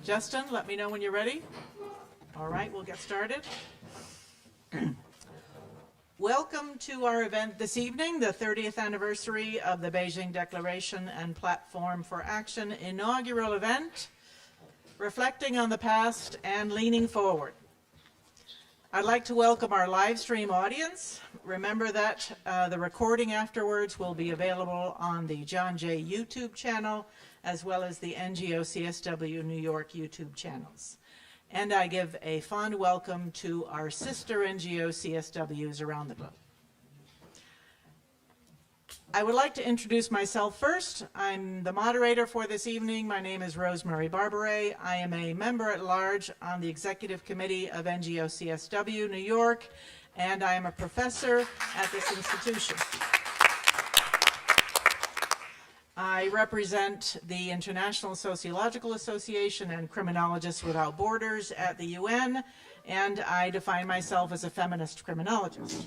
Justin, let me know when you're ready. All right, we'll get started. Welcome to our event this evening, the 30th anniversary of the Beijing Declaration and Platform for Action inaugural event, reflecting on the past and leaning forward. I'd like to welcome our live stream audience. Remember that the recording afterwards will be available on the John Jay YouTube channel, as well as the NGO CSW New York YouTube channels. And I give a fond welcome to our sister NGO CSWs around the globe. I would like to introduce myself first. I'm the moderator for this evening. My name is Rosemary Barbaret. I am a member at large on the Executive Committee of NGO CSW New York, and I am a professor at this institution. I represent the International Sociological Association and Criminologists Without Borders at the UN, and I define myself as a feminist criminologist.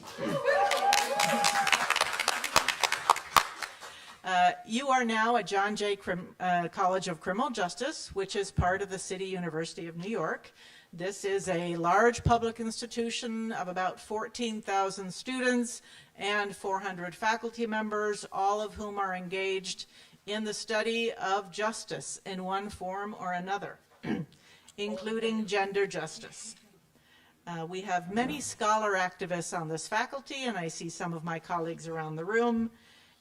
You are now at John Jay College of Criminal Justice, which is part of the City University of New York. This is a large public institution of about 14,000 students and 400 faculty members, all of whom are engaged in the study of justice in one form or another, including gender justice. We have many scholar activists on this faculty, and I see some of my colleagues around the room,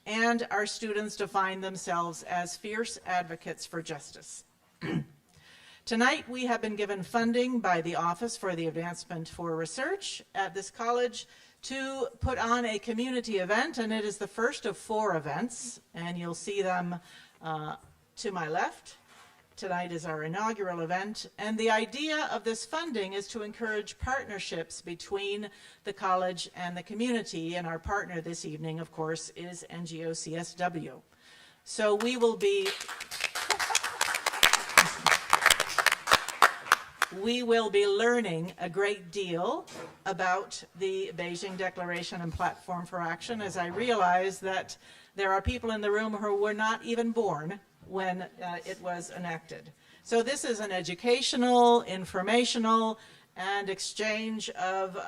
and our students define themselves as fierce advocates for justice. Tonight, we have been given funding by the Office for the Advancement for Research at this college to put on a community event, and it is the first of 4 events, and you'll see them to my left. Tonight is our inaugural event, and the idea of this funding is to encourage partnerships between the college and the community, and our partner this evening, of course, is NGO CSW. So we will be learning a great deal about the Beijing Declaration and Platform for Action, as I realize that there are people in the room who were not even born when it was enacted. So this is an educational, informational, and exchange of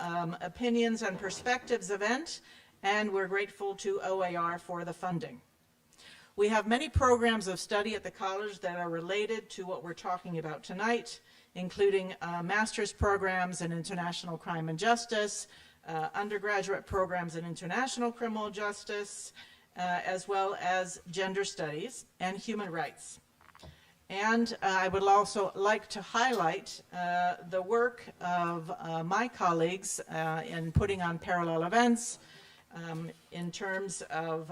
opinions and perspectives event, and we're grateful to OAR for the funding. We have many programs of study at the college that are related to what we're talking about tonight, including master's programs in international crime and justice, undergraduate programs in international criminal justice, as well as gender studies and human rights. And I would also like to highlight the work of my colleagues in putting on parallel events in terms of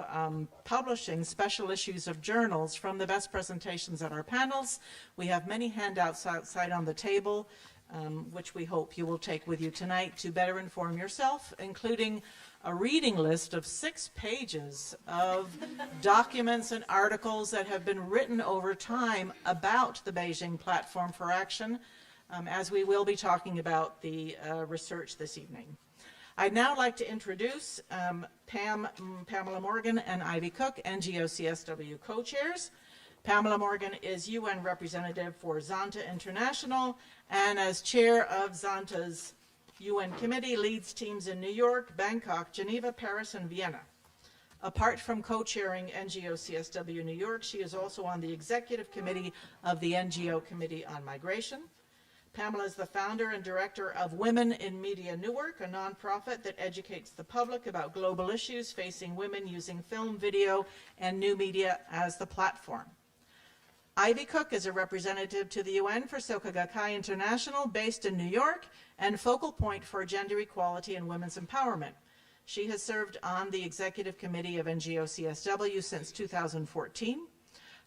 publishing special issues of journals from the best presentations at our panels. We have many handouts outside on the table, which we hope you will take with you tonight to better inform yourself, including a reading list of 6 pages of documents and articles that have been written over time about the Beijing Platform for Action, as we will be talking about the research this evening. I'd now like to introduce Pamela Morgan and Ivy Cook, NGO CSW co-chairs. Pamela Morgan is UN representative for Zonta International, and as chair of Zonta's UN committee, leads teams in New York, Bangkok, Geneva, Paris, and Vienna. Apart from co-chairing NGO CSW New York, she is also on the executive committee of the NGO Committee on Migration. Pamela is the founder and director of Women in Media Newark, a nonprofit that educates the public about global issues facing women using film, video, and new media as the platform. Ivy Cook is a representative to the UN for Soka Gakkai International, based in New York, and focal point for gender equality and women's empowerment. She has served on the executive committee of NGO CSW since 2014.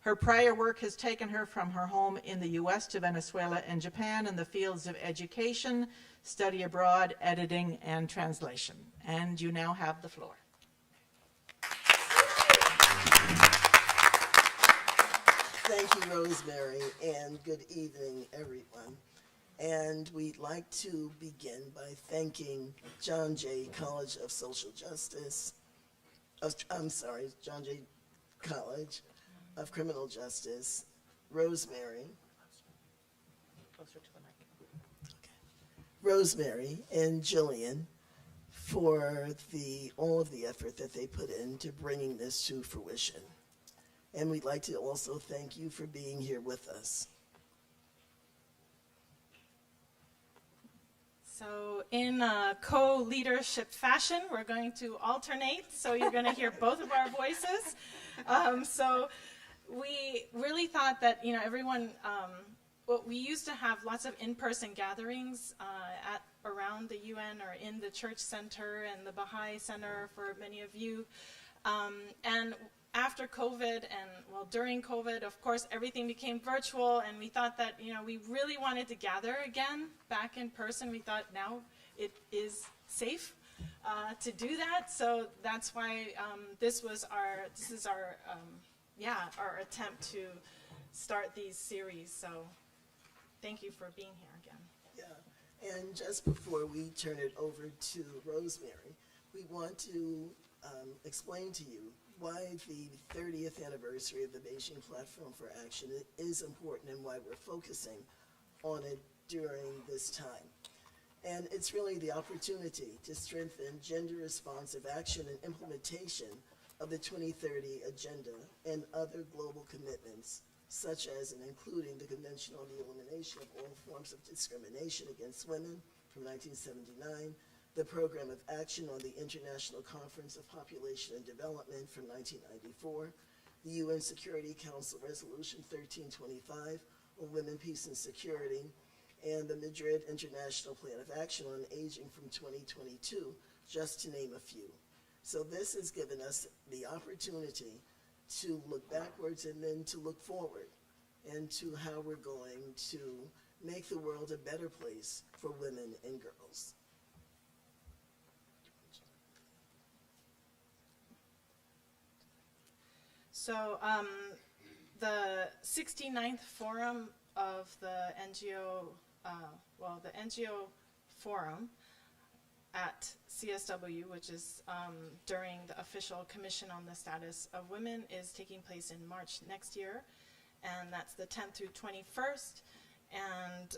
Her prior work has taken her from her home in the US to Venezuela and Japan in the fields of education, study abroad, editing, and translation. And you now have the floor. Thank you, Rosemary, and good evening, everyone. And we'd like to begin by thanking John Jay College of Social Justice, John Jay College of Criminal Justice, Rosemary, closer to the microphone. Rosemary and Jillian for all of the effort that they put into bringing this to fruition. And we'd like to also thank you for being here with us. So in co-leadership fashion, we're going to alternate, so you're going to hear both of our voices. So we really thought that, you know, everyone, well, we used to have lots of in-person gatherings around the UN or in the church center and the Baha'i Center for many of you. And after COVID and, well, during COVID, of course, everything became virtual, and we thought that, you know, we really wanted to gather again back in person. We thought now it is safe to do that, so that's why this is our attempt to start these series. So thank you for being here again. Yeah, and just before we turn it over to Rosemary, we want to explain to you why the 30th anniversary of the Beijing Platform for Action is important and why we're focusing on it during this time. And it's really the opportunity to strengthen gender-responsive action and implementation of the 2030 Agenda and other global commitments, such as and including the Convention on the Elimination of All Forms of Discrimination Against Women from 1979, the Program of Action on the International Conference of Population and Development from 1994, the UN Security Council Resolution 1325 on Women, Peace, and Security, and the Madrid International Plan of Action on Aging from 2022, just to name a few. So this has given us the opportunity to look backwards and then to look forward and to how we're going to make the world a better place for women and girls. So the 69th Forum of the NGO, the NGO Forum at CSW, which is during the official Commission on the Status of Women, is taking place in March next year, and that's the 10th through 21st, and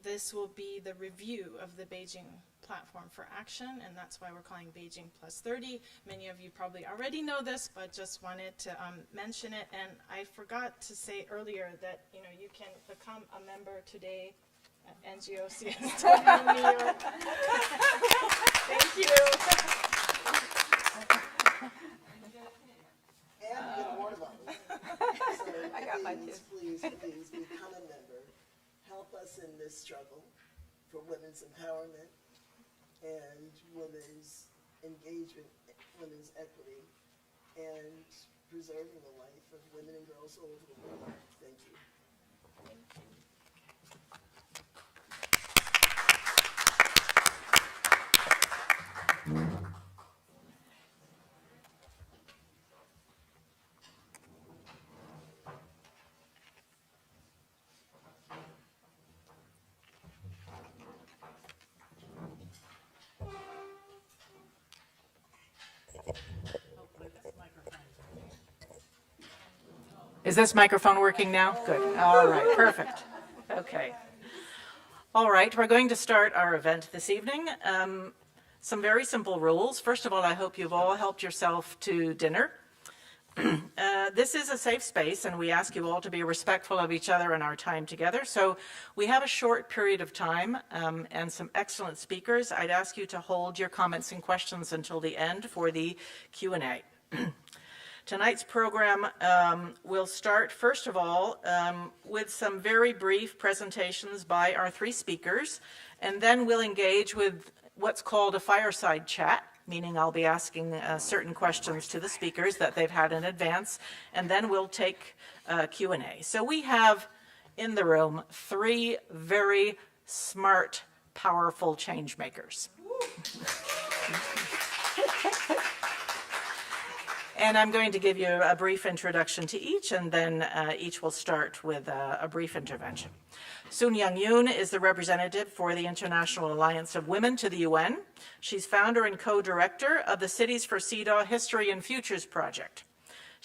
this will be the review of the Beijing Platform for Action, and that's why we're calling Beijing Plus 30. Many of you probably already know this, but just wanted to mention it. And I forgot to say earlier that, you know, you can become a member today at NGO CSW New York. Thank you. And get more of us. So I got mine too. please become a member. Help us in this struggle for women's empowerment and women's engagement, women's equity, and preserving the life of women and girls all over the world. Thank you. Is this microphone working now? Good. All right, perfect. Okay. All right, we're going to start our event this evening. Some very simple rules. First of all, I hope you've all helped yourself to dinner. This is a safe space, and we ask you all to be respectful of each other and our time together. So we have a short period of time and some excellent speakers. I'd ask you to hold your comments and questions until the end for the Q&A. Tonight's program will start, first of all, with some very brief presentations by our three speakers, and then we'll engage with what's called a fireside chat, meaning I'll be asking certain questions to the speakers that they've had in advance, and then we'll take Q&A. So we have in the room three very smart, powerful change makers. And I'm going to give you a brief introduction to each, and then each will start with a brief intervention. Sun Young-yoon is the representative for the International Alliance of Women to the UN. She's founder and co-director of the Cities for CEDAW History and Futures Project.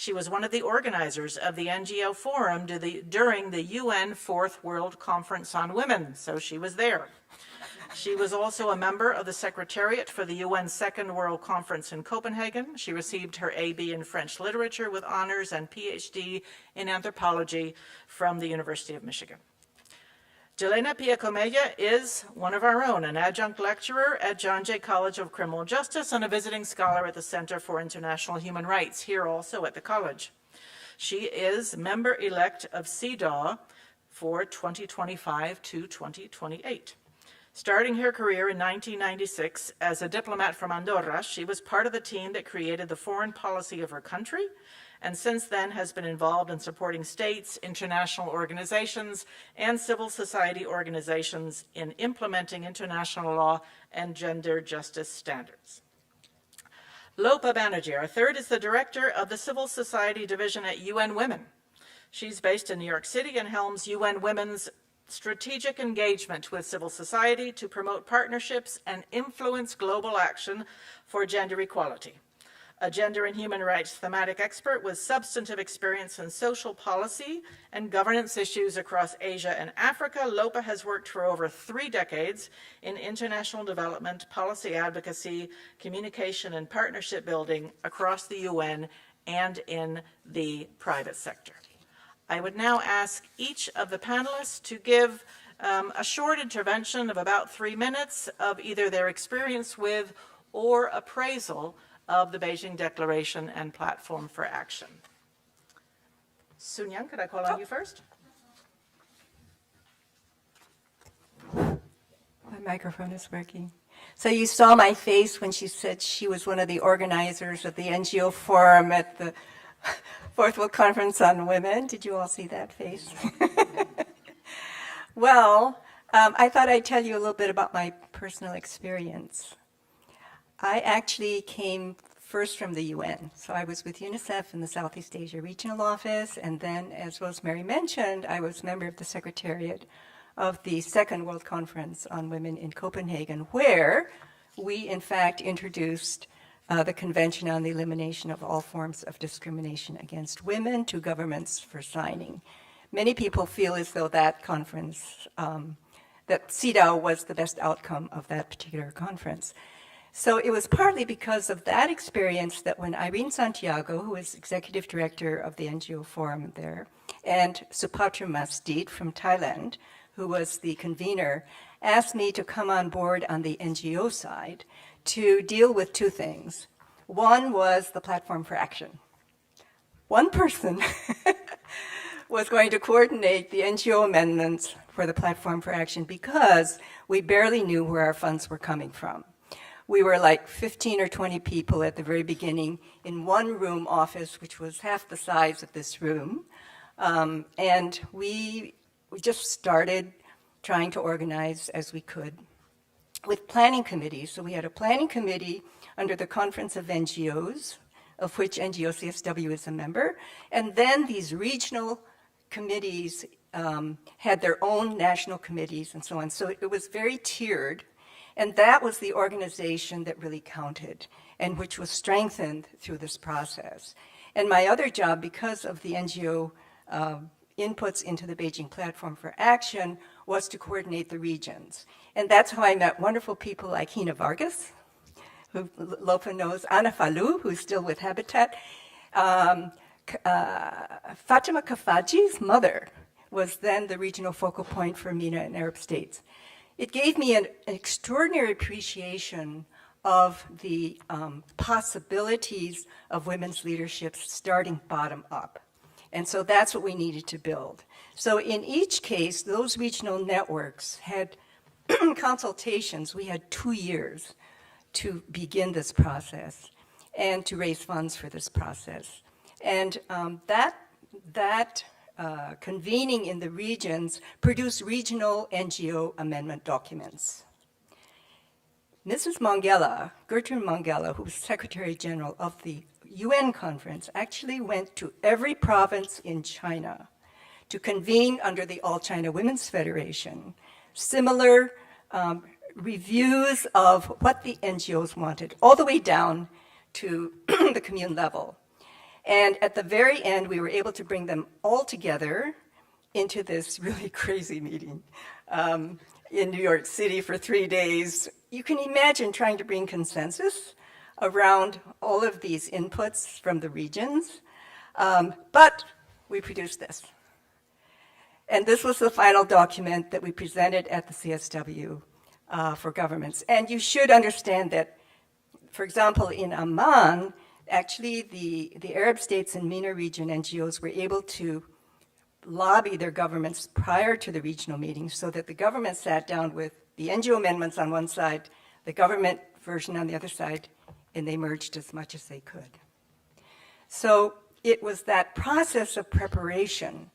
She was one of the organizers of the NGO Forum during the UN Fourth World Conference on Women, so she was there. She was also a member of the Secretariat for the UN Second World Conference in Copenhagen. She received her AB in French Literature with honors and PhD in Anthropology from the University of Michigan. Jelena Piacomella is one of our own, an adjunct lecturer at John Jay College of Criminal Justice and a visiting scholar at the Center for International Human Rights, here also at the college. She is member-elect of CEDAW for 2025 to 2028. Starting her career in 1996 as a diplomat from Andorra, she was part of the team that created the foreign policy of her country, and since then has been involved in supporting states, international organizations, and civil society organizations in implementing international law and gender justice standards. Lopa Banerjee, our third, is the director of the Civil Society Division at UN Women. She's based in New York City and helms UN Women's strategic engagement with civil society to promote partnerships and influence global action for gender equality. A gender and human rights thematic expert with substantive experience in social policy and governance issues across Asia and Africa, Lopa has worked for over 3 decades in international development, policy advocacy, communication, and partnership building across the UN and in the private sector. I would now ask each of the panelists to give a short intervention of about 3 minutes of either their experience with or appraisal of the Beijing Declaration and Platform for Action. Sun Young, could I call on you first? My microphone is working. So you saw my face when she said she was one of the organizers of the NGO Forum at the Fourth World Conference on Women. Did you all see that face? Well, I thought I'd tell you a little bit about my personal experience. I actually came first from the UN. So I was with UNICEF in the Southeast Asia Regional Office, and then, as Rosemary mentioned, I was member of the Secretariat of the Second World Conference on Women in Copenhagen, where we, in fact, introduced the Convention on the Elimination of All Forms of Discrimination Against Women to governments for signing. Many people feel as though that conference, that CEDAW was the best outcome of that particular conference. So it was partly because of that experience that when Irene Santiago, who is executive director of the NGO Forum there, and Supatra Masdit from Thailand, who was the convener, asked me to come on board on the NGO side to deal with 2 things. One was the Platform for Action. One person was going to coordinate the NGO amendments for the Platform for Action because we barely knew where our funds were coming from. We were like 15 or 20 people at the very beginning in one room office, which was half the size of this room. And we just started trying to organize as we could with planning committees. So we had a planning committee under the Conference of NGOs, of which NGO CSW is a member. And then these regional committees had their own national committees and so on. So it was very tiered. And that was the organization that really counted and which was strengthened through this process. And my other job, because of the NGO inputs into the Beijing Platform for Action, was to coordinate the regions. And that's how I met wonderful people like Hina Vargas, who Lopa knows, Ana Falou, who's still with Habitat. Fatima Kafaji's mother was then the regional focal point for MENA and Arab states. It gave me an extraordinary appreciation of the possibilities of women's leadership starting bottom up. And so that's what we needed to build. So in each case, those regional networks had consultations. We had 2 years to begin this process and to raise funds for this process. And that convening in the regions produced regional NGO amendment documents. Mrs. Mongella, Gertrude Mongella, who was Secretary General of the UN conference, actually went to every province in China to convene under the All China Women's Federation similar reviews of what the NGOs wanted, all the way down to the commune level. And at the very end, we were able to bring them all together into this really crazy meeting in New York City for 3 days. You can imagine trying to bring consensus around all of these inputs from the regions, but we produced this. And this was the final document that we presented at the CSW for governments. And you should understand that, for example, in Amman, actually the Arab states and MENA region NGOs were able to lobby their governments prior to the regional meetings so that the government sat down with the NGO amendments on one side, the government version on the other side, and they merged as much as they could. So it was that process of preparation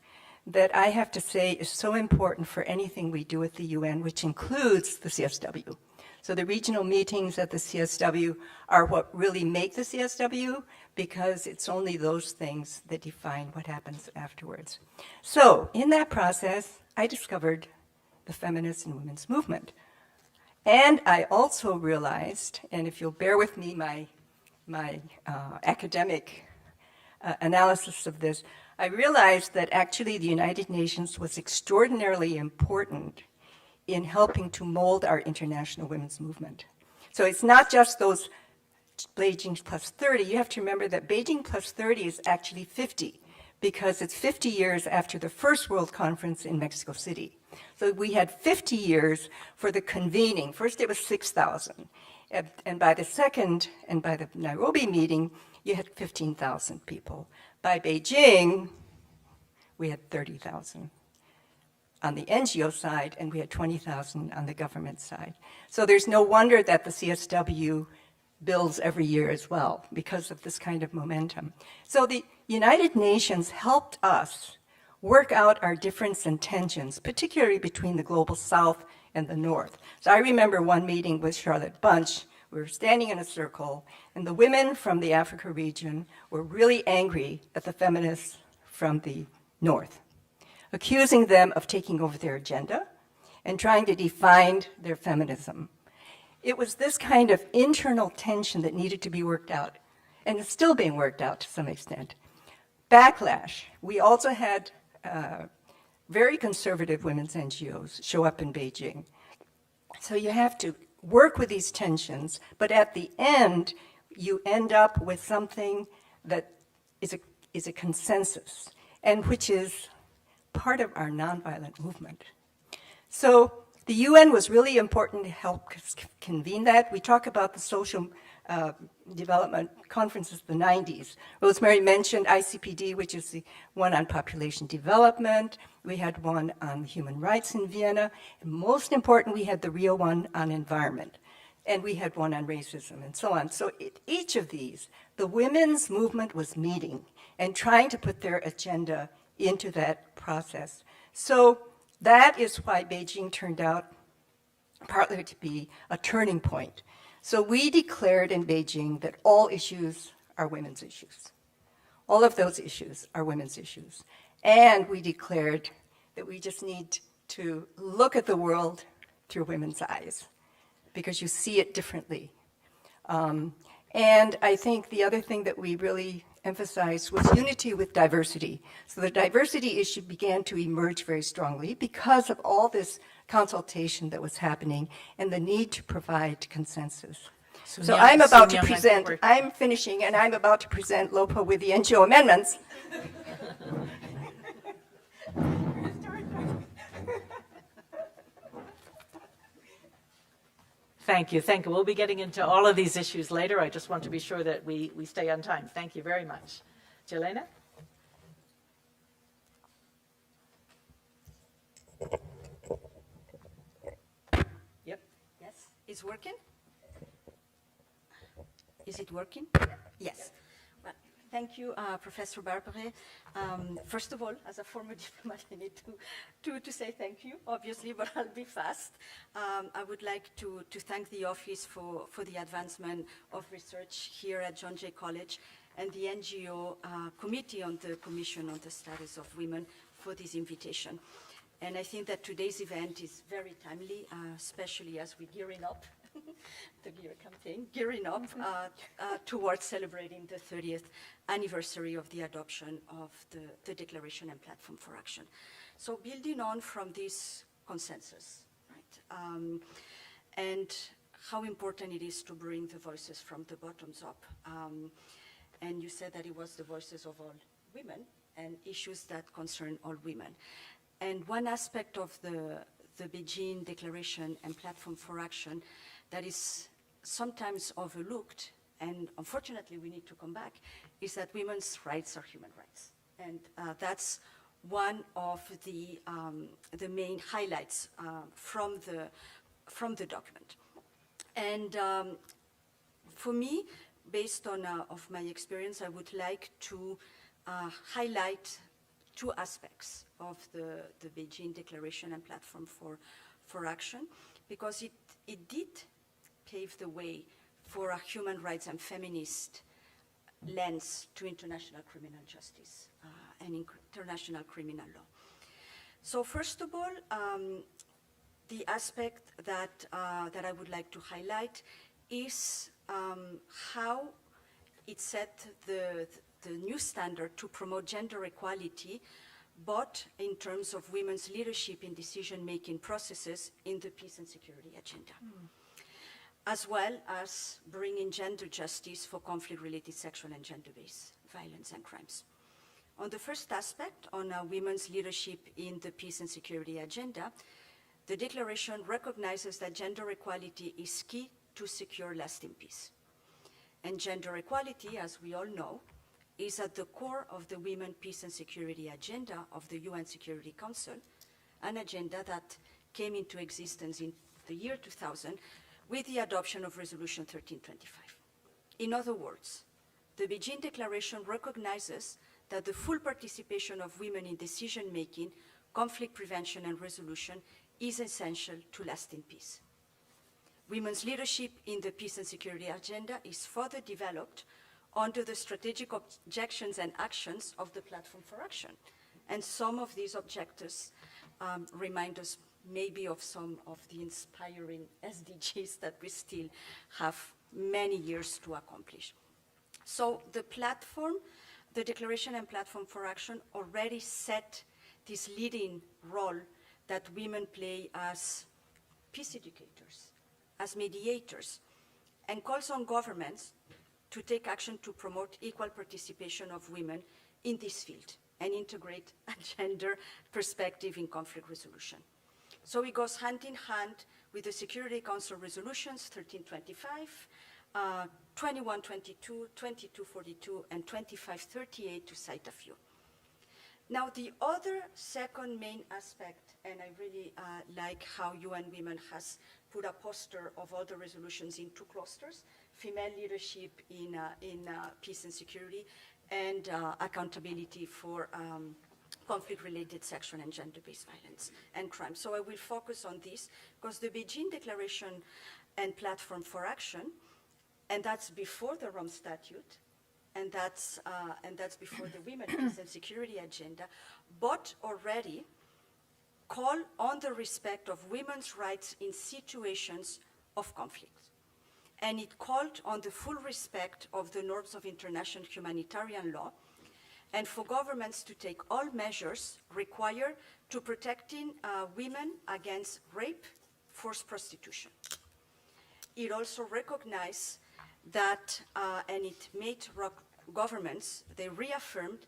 that I have to say is so important for anything we do at the UN, which includes the CSW. So the regional meetings at the CSW are what really make the CSW, because it's only those things that define what happens afterwards. So in that process, I discovered the feminist and women's movement. And I also realized, and if you'll bear with me, my academic analysis of this, I realized that actually the United Nations was extraordinarily important in helping to mold our international women's movement. So it's not just those Beijing plus 30. You have to remember that Beijing plus 30 is actually 50, because it's 50 years after the first World Conference in Mexico City. So we had 50 years for the convening. First it was 6,000, and by the second, and by the Nairobi meeting, you had 15,000 people. By Beijing, we had 30,000 on the NGO side, and we had 20,000 on the government side. So there's no wonder that the CSW builds every year as well, because of this kind of momentum. So the United Nations helped us work out our difference and tensions, particularly between the global south and the north. So I remember one meeting with Charlotte Bunch. We were standing in a circle, and the women from the Africa region were really angry at the feminists from the north, accusing them of taking over their agenda and trying to define their feminism. It was this kind of internal tension that needed to be worked out, and it's still being worked out to some extent. Backlash. We also had very conservative women's NGOs show up in Beijing. So you have to work with these tensions, but at the end, you end up with something that is a consensus, and which is part of our nonviolent movement. So the UN was really important to help convene that. We talk about the social development conferences of the 90s. Rosemary mentioned ICPD, which is the one on population development. We had one on human rights in Vienna. And most important, we had the Rio one on environment. And we had one on racism and so on. So at each of these, the women's movement was meeting and trying to put their agenda into that process. So that is why Beijing turned out partly to be a turning point. So we declared in Beijing that all issues are women's issues. All of those issues are women's issues. And we declared that we just need to look at the world through women's eyes, because you see it differently. And I think the other thing that we really emphasized was unity with diversity. So the diversity issue began to emerge very strongly because of all this consultation that was happening and the need to provide consensus. So I'm about to present, I'm finishing, and I'm about to present LOPA with the NGO amendments. Thank you, thank you. We'll be getting into all of these issues later. I just want to be sure that we stay on time. Thank you very much. Jelena? Yep. Yes, it's working? Is it working? Yes. Well, thank you, Professor Barbary. First of all, as a former diplomat, I need to say thank you, obviously, but I'll be fast. I would like to thank the Office for the advancement of research here at John Jay College and the NGO Committee on the Commission on the Status of Women for this invitation. And I think that today's event is very timely, especially as we're gearing up the GEAR campaign, gearing up towards celebrating the 30th anniversary of the adoption of the Declaration and Platform for Action. So building on from this consensus, right, and how important it is to bring the voices from the bottoms up. And you said that it was the voices of all women and issues that concern all women. And one aspect of the Beijing Declaration and Platform for Action that is sometimes overlooked, and unfortunately we need to come back, is that women's rights are human rights. And that's one of the main highlights from the document. And for me, based on of my experience, I would like to highlight two aspects of the Beijing Declaration and Platform for Action, because it did pave the way for a human rights and feminist lens to international criminal justice and international criminal law. So first of all, the aspect that I would like to highlight is how it set the new standard to promote gender equality, but in terms of women's leadership in decision-making processes in the peace and security agenda, as well as bringing gender justice for conflict-related sexual and gender-based violence and crimes. On the first aspect, on women's leadership in the peace and security agenda, the declaration recognizes that gender equality is key to secure lasting peace. And gender equality, as we all know, is at the core of the Women, Peace and Security agenda of the UN Security Council, an agenda that came into existence in the year 2000 with the adoption of Resolution 1325. In other words, the Beijing Declaration recognizes that the full participation of women in decision-making, conflict prevention and resolution is essential to lasting peace. Women's leadership in the peace and security agenda is further developed under the strategic objectives and actions of the Platform for Action. And some of these objectives remind us maybe of some of the inspiring SDGs that we still have many years to accomplish. So the platform, the Declaration and Platform for Action already set this leading role that women play as peace educators, as mediators, and calls on governments to take action to promote equal participation of women in this field and integrate a gender perspective in conflict resolution. So it goes hand in hand with the Security Council resolutions 1325, 2122, 2242, and 2538 to cite a few. Now, the other second main aspect, and I really like how UN Women has put a poster of all the resolutions in two clusters: female leadership in peace and security, and accountability for conflict-related sexual and gender-based violence and crime. So I will focus on this because the Beijing Declaration and Platform for Action, and that's before the Rome Statute, and that's before the Women, Peace and Security agenda, but already call on the respect of women's rights in situations of conflict. And it called on the full respect of the norms of international humanitarian law, and for governments to take all measures required to protecting women against rape, forced prostitution. It also recognized that, and it made governments, they reaffirmed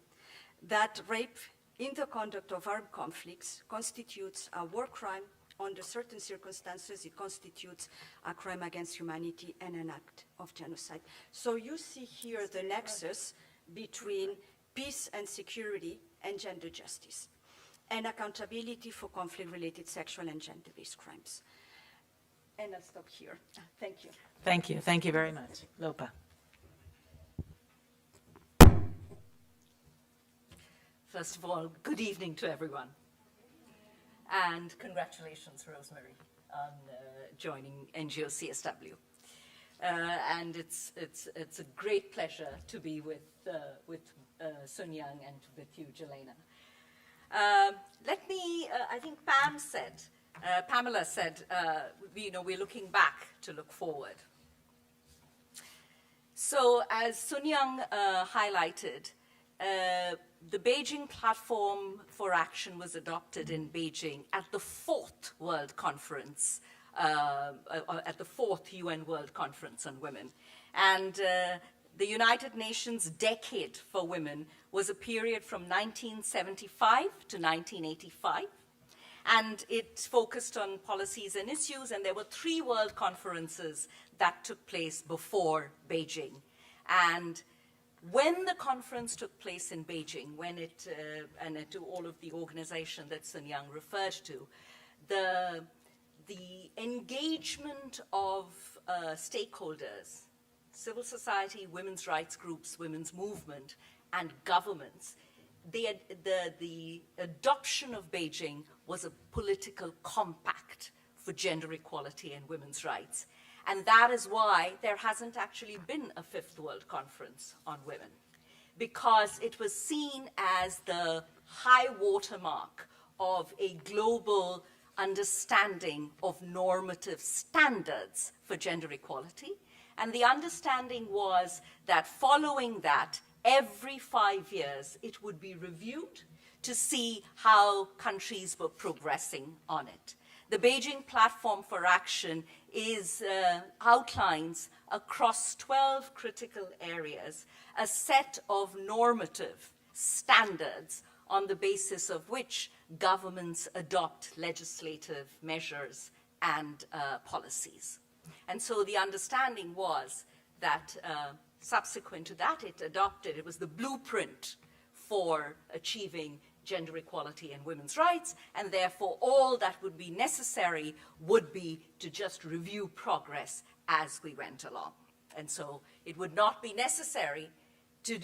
that rape in the conduct of armed conflicts constitutes a war crime. Under certain circumstances, it constitutes a crime against humanity and an act of genocide. So you see here the nexus between peace and security and gender justice, and accountability for conflict-related sexual and gender-based crimes. And I'll stop here. Thank you. Thank you. Thank you very much. Lopa. First of all, good evening to everyone. And congratulations, Rosemary, on joining NGO CSW. And it's a great pleasure to be with Sun Young and with you, Jelena. Let me, I think Pam said Pamela said, we're looking back to look forward. So as Sun Young highlighted, the Beijing Platform for Action was adopted in Beijing at the 4th World Conference, at the 4th UN World Conference on Women. And the United Nations Decade for Women was a period from 1975 to 1985. And it focused on policies and issues, and there were 3 world conferences that took place before Beijing. And when the conference took place in Beijing, and to all of the organization that Sun Young referred to, the engagement of stakeholders, civil society, women's rights groups, women's movement, and governments, the adoption of Beijing was a political compact for gender equality and women's rights. And that is why there hasn't actually been a 5th World Conference on Women, because it was seen as the high watermark of a global understanding of normative standards for gender equality. And the understanding was that following that, every 5 years, it would be reviewed to see how countries were progressing on it. The Beijing Platform for Action outlines across 12 critical areas a set of normative standards on the basis of which governments adopt legislative measures and policies. And so the understanding was that subsequent to that, it was the blueprint for achieving gender equality and women's rights, and therefore all that would be necessary would be to just review progress as we went along. And so it would not be necessary to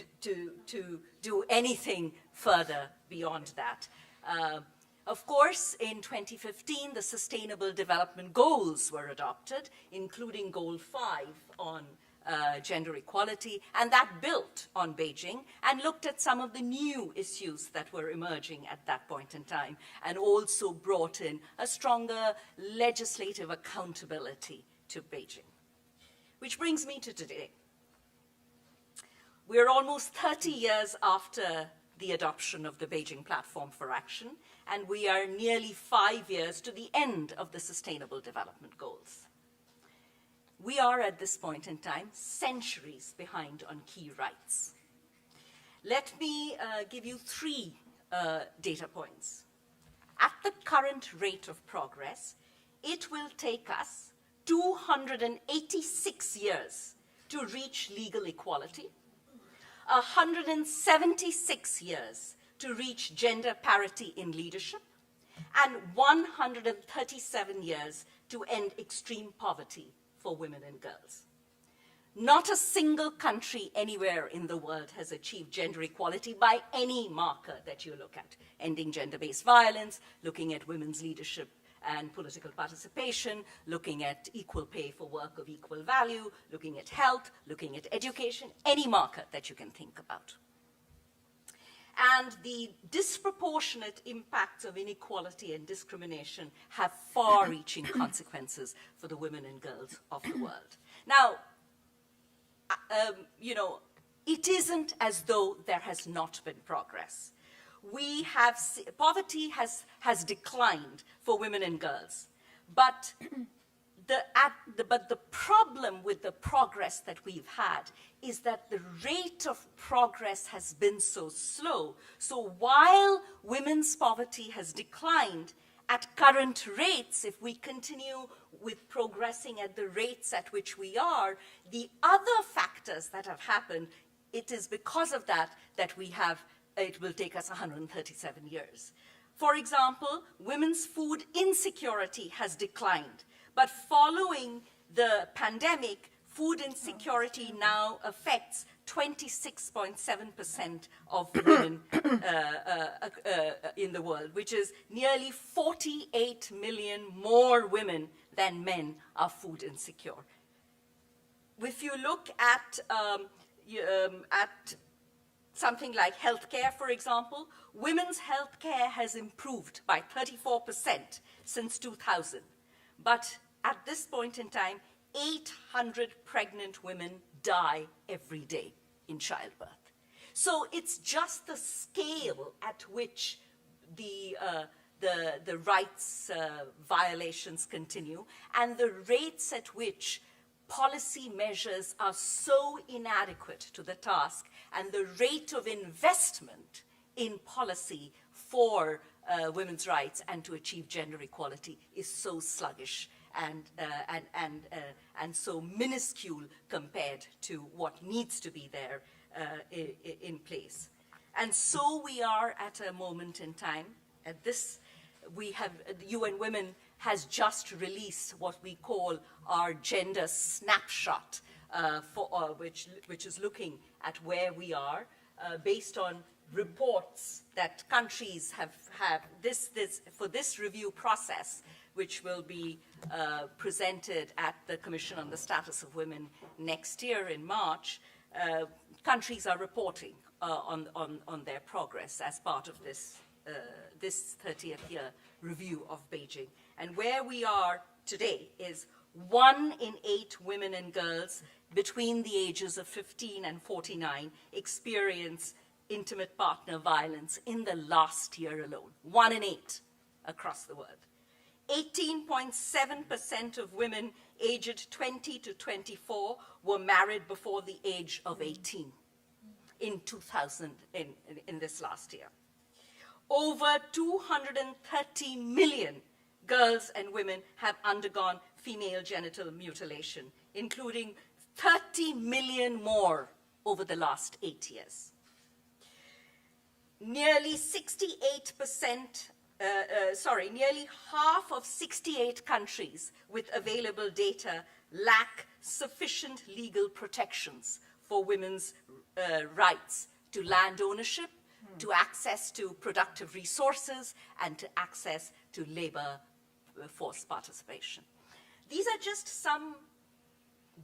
do anything further beyond that. Of course, in 2015, the Sustainable Development Goals were adopted, including Goal 5 on gender equality, and that built on Beijing and looked at some of the new issues that were emerging at that point in time, and also brought in a stronger legislative accountability to Beijing. Which brings me to today. We're almost 30 years after the adoption of the Beijing Platform for Action, and we are nearly 5 years to the end of the Sustainable Development Goals. We are, at this point in time, centuries behind on key rights. Let me give you 3 data points. At the current rate of progress, it will take us 286 years to reach legal equality, 176 years to reach gender parity in leadership, and 137 years to end extreme poverty for women and girls. Not a single country anywhere in the world has achieved gender equality by any marker that you look at. Ending gender-based violence, looking at women's leadership and political participation, looking at equal pay for work of equal value, looking at health, looking at education, any marker that you can think about. And the disproportionate impacts of inequality and discrimination have far-reaching consequences for the women and girls of the world. Now, it isn't as though there has not been progress. Poverty has declined for women and girls, but the problem with the progress that we've had is that the rate of progress has been so slow. So while women's poverty has declined at current rates, if we continue with progressing at the rates at which we are, the other factors that have happened, it is because of that it will take us 137 years. For example, women's food insecurity has declined. But following the pandemic, food insecurity now affects 26.7% of women in the world, which is nearly 48 million more women than men are food insecure. If you look at something like healthcare, for example, women's healthcare has improved by 34% since 2000. But at this point in time, 800 pregnant women die every day in childbirth. So it's just the scale at which the rights violations continue and the rates at which policy measures are so inadequate to the task, and the rate of investment in policy for women's rights and to achieve gender equality is so sluggish and so minuscule compared to what needs to be there in place. And so we are at a moment in time, at this, UN Women has just released what we call our gender snapshot, which is looking at where we are based on reports that countries have for this review process, which will be presented at the Commission on the Status of Women next year in March. Countries are reporting on their progress as part of this 30th year review of Beijing. And where we are today is 1 in 8 women and girls between the ages of 15 and 49 experience intimate partner violence in the last year alone. 1 in 8 across the world. 18.7% of women aged 20 to 24 were married before the age of 18 in 2000, in this last year. Over 230 million girls and women have undergone female genital mutilation, including 30 million more over the last 8 years. Nearly half of 68 countries with available data lack sufficient legal protections for women's rights to land ownership, to access to productive resources, and to access to labor force participation. These are just some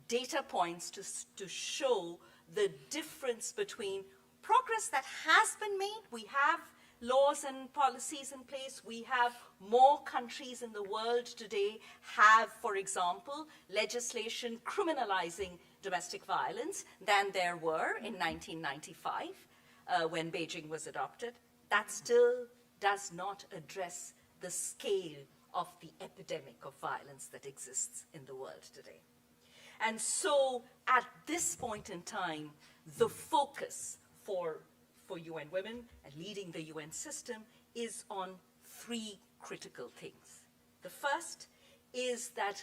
data points to show the difference between progress that has been made. We have laws and policies in place. We have more countries in the world today have, for example, legislation criminalizing domestic violence than there were in 1995 when Beijing was adopted. That still does not address the scale of the epidemic of violence that exists in the world today. And so at this point in time, the focus for UN Women and leading the UN system is on 3 critical things. The first is that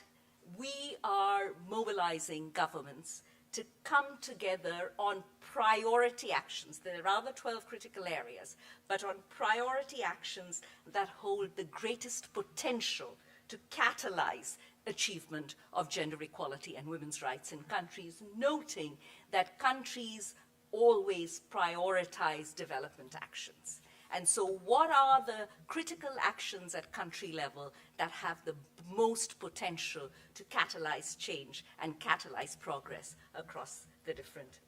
we are mobilizing governments to come together on priority actions. There are the 12 critical areas, but on priority actions that hold the greatest potential to catalyze achievement of gender equality and women's rights in countries, noting that countries always prioritize development actions. And so what are the critical actions at country level that have the most potential to catalyze change and catalyze progress across the different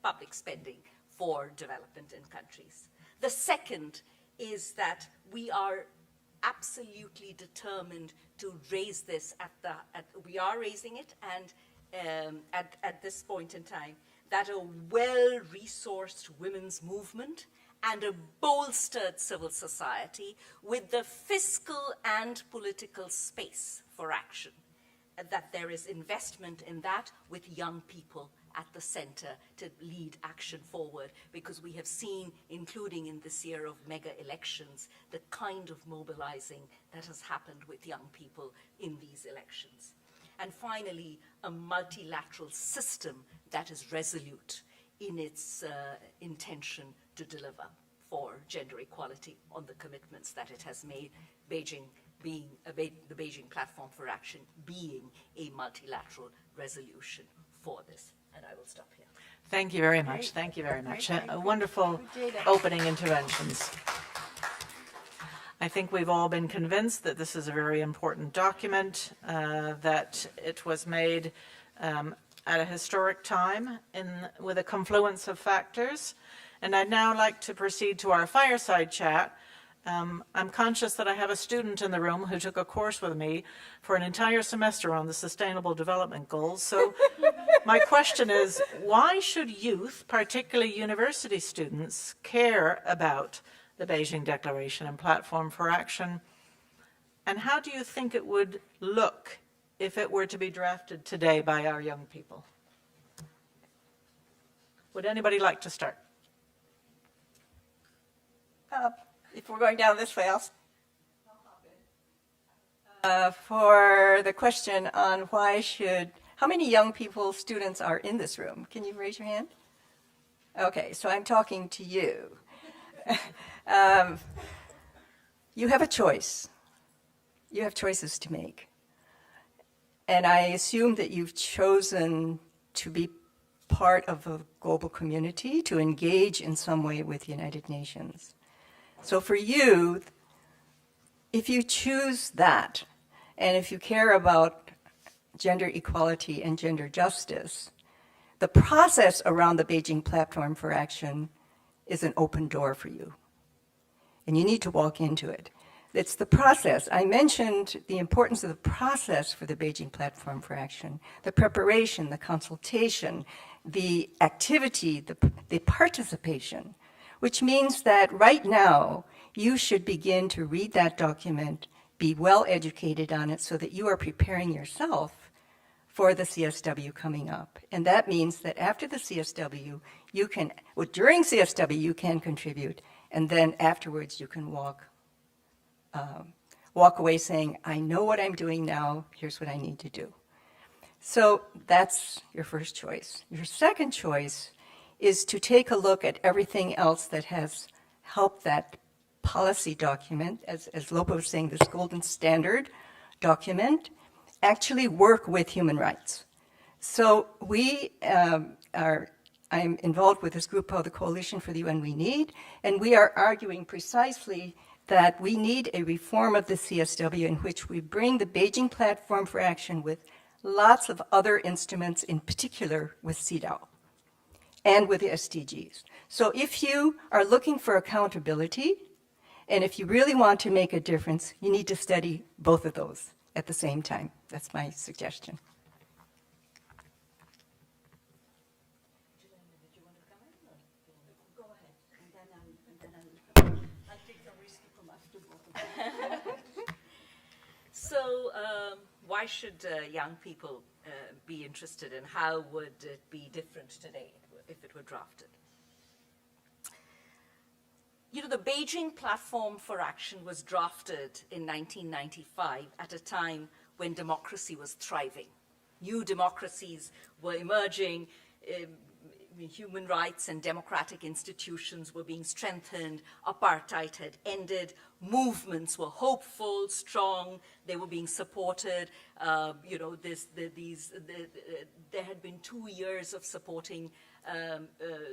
public spending for development in countries? The second is that we are absolutely determined to raise this we are raising it, and at this point in time, that a well-resourced women's movement and a bolstered civil society with the fiscal and political space for action, that there is investment in that with young people at the center to lead action forward, because we have seen, including in this year of mega elections, the kind of mobilizing that has happened with young people in these elections. And finally, a multilateral system that is resolute in its intention to deliver for gender equality on the commitments that it has made, Beijing being the Beijing Platform for Action being a multilateral resolution for this. And I will stop here. Thank you very much. Thank you very much. Wonderful opening interventions. I think we've all been convinced that this is a very important document, that it was made at a historic time with a confluence of factors. And I'd now like to proceed to our fireside chat. I'm conscious that I have a student in the room who took a course with me for an entire semester on the Sustainable Development Goals. So my question is, why should youth, particularly university students, care about the Beijing Declaration and Platform for Action? And how do you think it would look if it were to be drafted today by our young people? Would anybody like to start? If we're going down this way, for the question on how many young people, students are in this room? Can you raise your hand? Okay, so I'm talking to you. You have a choice. You have choices to make. And I assume that you've chosen to be part of a global community, to engage in some way with the United Nations. So for you, if you choose that, and if you care about gender equality and gender justice, the process around the Beijing Platform for Action is an open door for you. And you need to walk into it. It's the process. I mentioned the importance of the process for the Beijing Platform for Action, the preparation, the consultation, the activity, the participation, which means that right now you should begin to read that document, be well educated on it so that you are preparing yourself for the CSW coming up. And that means that after the CSW, during CSW you can contribute, and then afterwards you can walk away saying, I know what I'm doing now, here's what I need to do. So that's your first choice. Your second choice is to take a look at everything else that has helped that policy document, as Lopa was saying, this golden standard document, actually work with human rights. So I'm involved with this group called the Coalition for the UN We Need, and we are arguing precisely that we need a reform of the CSW in which we bring the Beijing Platform for Action with lots of other instruments, in particular with CEDAW and with the SDGs. So if you are looking for accountability, and if you really want to make a difference, you need to study both of those at the same time. That's my suggestion. Go ahead, and then I'll take the risk to come after both of them. So why should young people be interested, and how would it be different today if it were drafted? You know, the Beijing Platform for Action was drafted in 1995 at a time when democracy was thriving. New democracies were emerging, human rights and democratic institutions were being strengthened, apartheid had ended, movements were hopeful, strong, they were being supported. There had been 2 years of supporting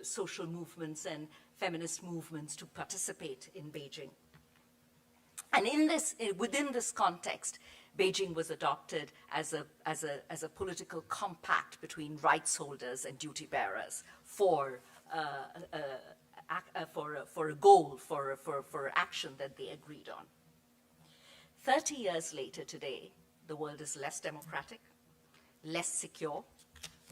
social movements and feminist movements to participate in Beijing. And within this context, Beijing was adopted as a political compact between rights holders and duty bearers for a goal, for action that they agreed on. 30 years later today, the world is less democratic, less secure,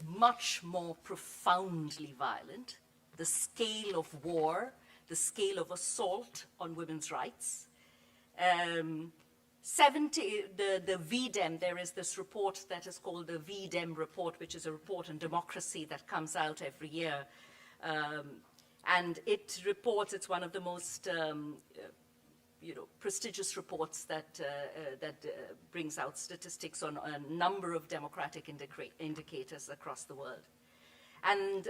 much more profoundly violent. The scale of war, the scale of assault on women's rights. The VDEM, there is this report that is called the VDEM report, which is a report on democracy that comes out every year. And it reports, it's one of the most prestigious reports that brings out statistics on a number of democratic indicators across the world. And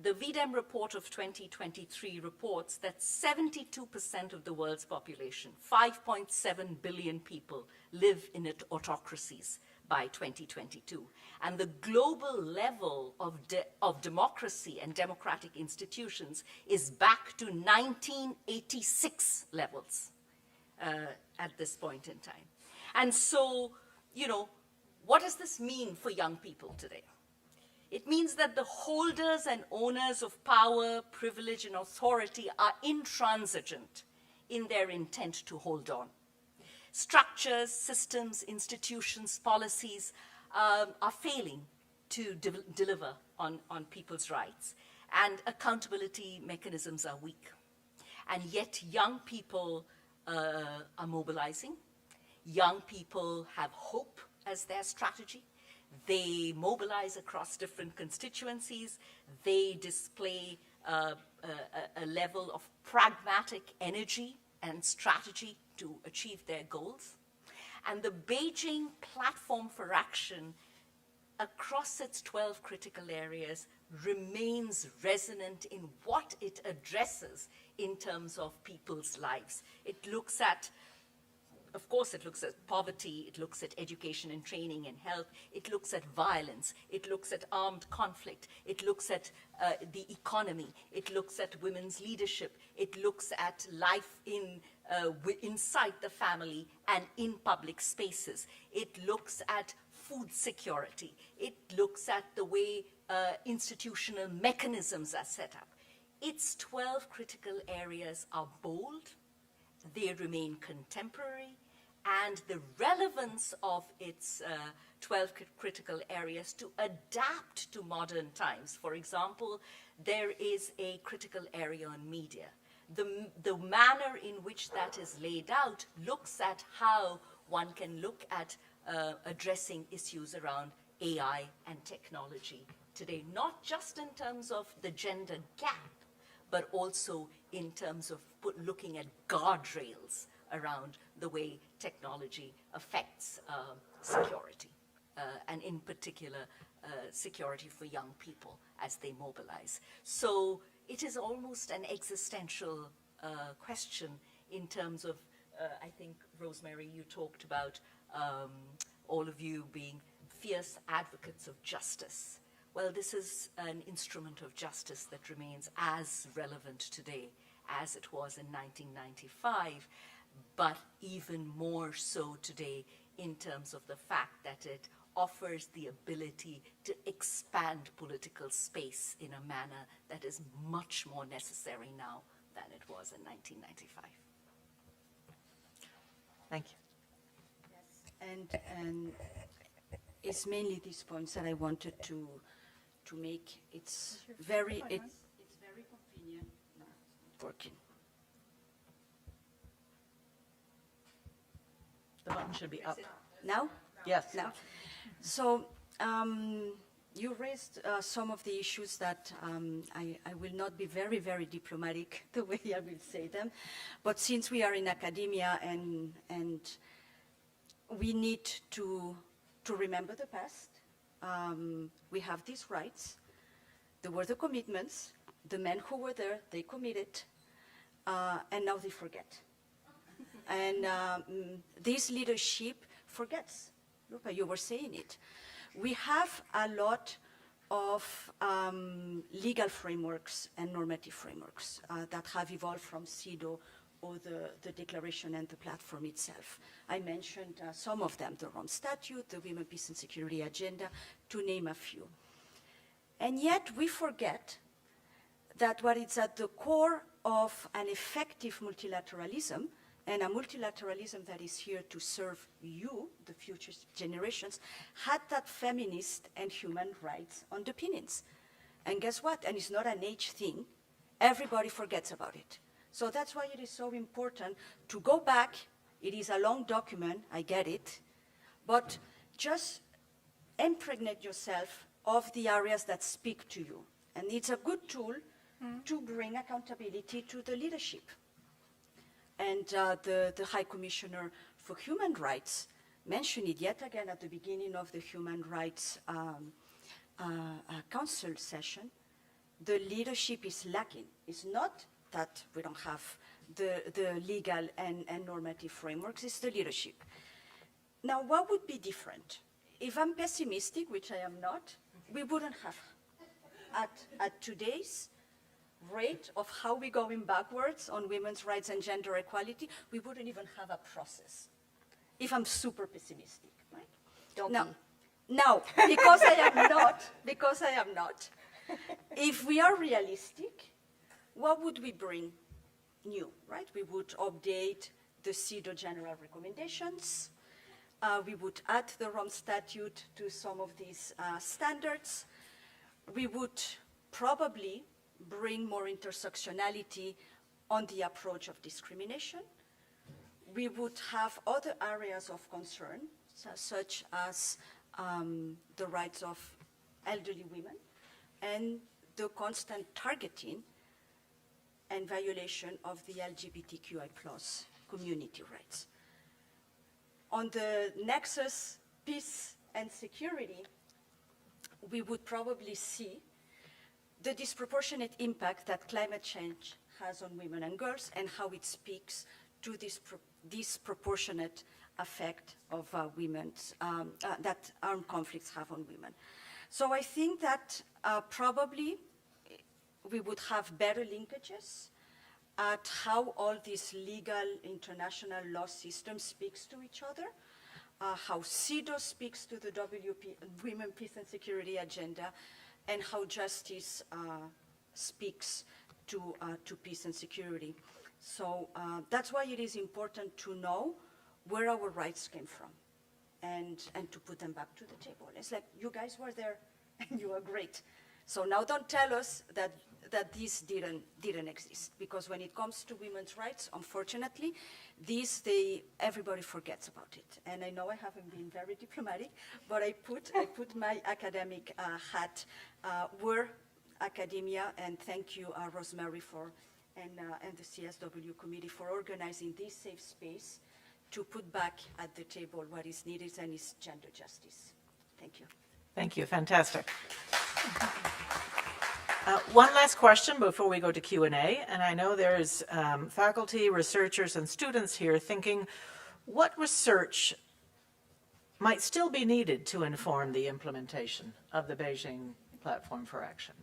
the VDEM report of 2023 reports that 72% of the world's population, 5.7 billion people, live in autocracies by 2022. And the global level of democracy and democratic institutions is back to 1986 levels at this point in time. And so, What does this mean for young people today? It means that the holders and owners of power, privilege, and authority are intransigent in their intent to hold on. Structures, systems, institutions, policies are failing to deliver on people's rights, and accountability mechanisms are weak. And yet young people are mobilizing. Young people have hope as their strategy. They mobilize across different constituencies. They display a level of pragmatic energy and strategy to achieve their goals. And the Beijing Platform for Action, across its 12 critical areas, remains resonant in what it addresses in terms of people's lives. It looks at, of course, it looks at poverty, it looks at education and training and health, it looks at violence, it looks at armed conflict, it looks at the economy, it looks at women's leadership, it looks at life inside the family and in public spaces. It looks at food security. It looks at the way institutional mechanisms are set up. Its 12 critical areas are bold, they remain contemporary, and the relevance of its 12 critical areas to adapt to modern times. For example, there is a critical area on media. The manner in which that is laid out looks at how one can look at addressing issues around AI and technology today, not just in terms of the gender gap, but also in terms of looking at guardrails around the way technology affects security, and in particular, security for young people as they mobilize. So it is almost an existential question in terms of, I think, Rosemary, you talked about all of you being fierce advocates of justice. Well, this is an instrument of justice that remains as relevant today as it was in 1995, but even more so today in terms of the fact that it offers the ability to expand political space in a manner that is much more necessary now than it was in 1995. Thank you. And it's mainly these points that I wanted to make. It's very convenient. No, it's not working. The button should be up. Now? Yes. Now. So you raised some of the issues that I will not be very, very diplomatic the way I will say them, but since we are in academia and we need to remember the past, we have these rights. There were the commitments. The men who were there, they committed, and now they forget. And this leadership forgets. Lupa, you were saying it. We have a lot of legal frameworks and normative frameworks that have evolved from CEDAW or the declaration and the platform itself. I mentioned some of them, the Rome Statute, the Women, Peace and Security Agenda, to name a few. And yet we forget that what is at the core of an effective multilateralism, and a multilateralism that is here to serve you, the future generations, had that feminist and human rights underpinnings. And guess what? And it's not an age thing. Everybody forgets about it. So that's why it is so important to go back. It is a long document, I get it, but just impregnate yourself of the areas that speak to you. And it's a good tool to bring accountability to the leadership. And the High Commissioner for Human Rights mentioned it yet again at the beginning of the Human Rights Council session. The leadership is lacking. It's not that we don't have the legal and normative frameworks, it's the leadership. Now, what would be different? If I'm pessimistic, which I am not, we wouldn't have, at today's rate of how we're going backwards on women's rights and gender equality, we wouldn't even have a process, if I'm super pessimistic, right? Don't Now, be. Now, because I am not, if we are realistic, what would we bring new, right? We would update the CEDAW general recommendations. We would add the Rome Statute to some of these standards. We would probably bring more intersectionality on the approach of discrimination. We would have other areas of concern, such as the rights of elderly women and the constant targeting and violation of the LGBTQI+ community rights. On the nexus, peace and security, we would probably see the disproportionate impact that climate change has on women and girls and how it speaks to this disproportionate effect of women's, that armed conflicts have on women. So I think that probably we would have better linkages at how all this legal international law system speaks to each other, how CEDAW speaks to the WP, Women, Peace and Security agenda, and how justice speaks to peace and security. So that's why it is important to know where our rights came from and to put them back to the table. It's like, you guys were there and you were great. So now don't tell us that these didn't exist, because when it comes to women's rights, unfortunately, everybody forgets about it. And I know I haven't been very diplomatic, but I put my academic hat where academia, and thank you, Rosemary, and the CSW committee for organizing this safe space to put back at the table what is needed, and is gender justice. Thank you. Thank you, fantastic. One last question before we go to Q&A, and I know there's faculty, researchers, and students here thinking, what research might still be needed to inform the implementation of the Beijing Platform for Action?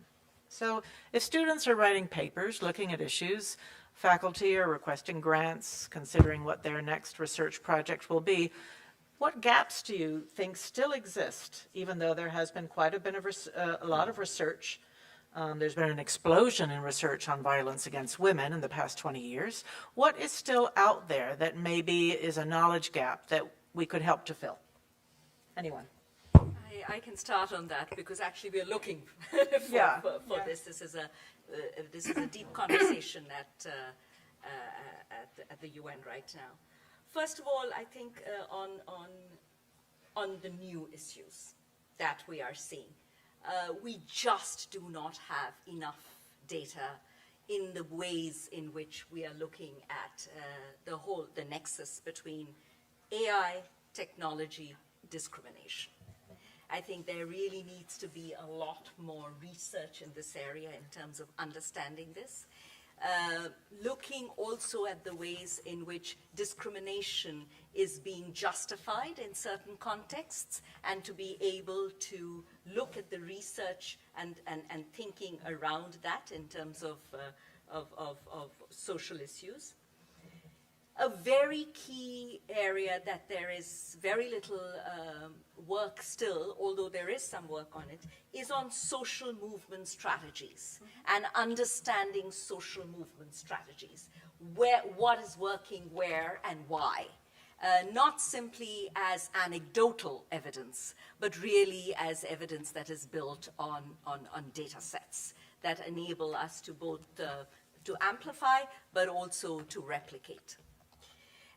So if students are writing papers, looking at issues, faculty are requesting grants, considering what their next research project will be, what gaps do you think still exist, even though there has been quite a lot of research? There's been an explosion in research on violence against women in the past 20 years. What is still out there that maybe is a knowledge gap that we could help to fill? Anyone? I can start on that, because actually we're looking for this. This is a deep conversation at the UN right now. First of all, I think on the new issues that we are seeing, we just do not have enough data in the ways in which we are looking at the nexus between AI, technology, discrimination. I think there really needs to be a lot more research in this area in terms of understanding this. Looking also at the ways in which discrimination is being justified in certain contexts, and to be able to look at the research and thinking around that in terms of social issues. A very key area that there is very little work still, although there is some work on it, is on social movement strategies and understanding social movement strategies. What is working where and why. Not simply as anecdotal evidence, but really as evidence that is built on data sets that enable us to both to amplify, but also to replicate.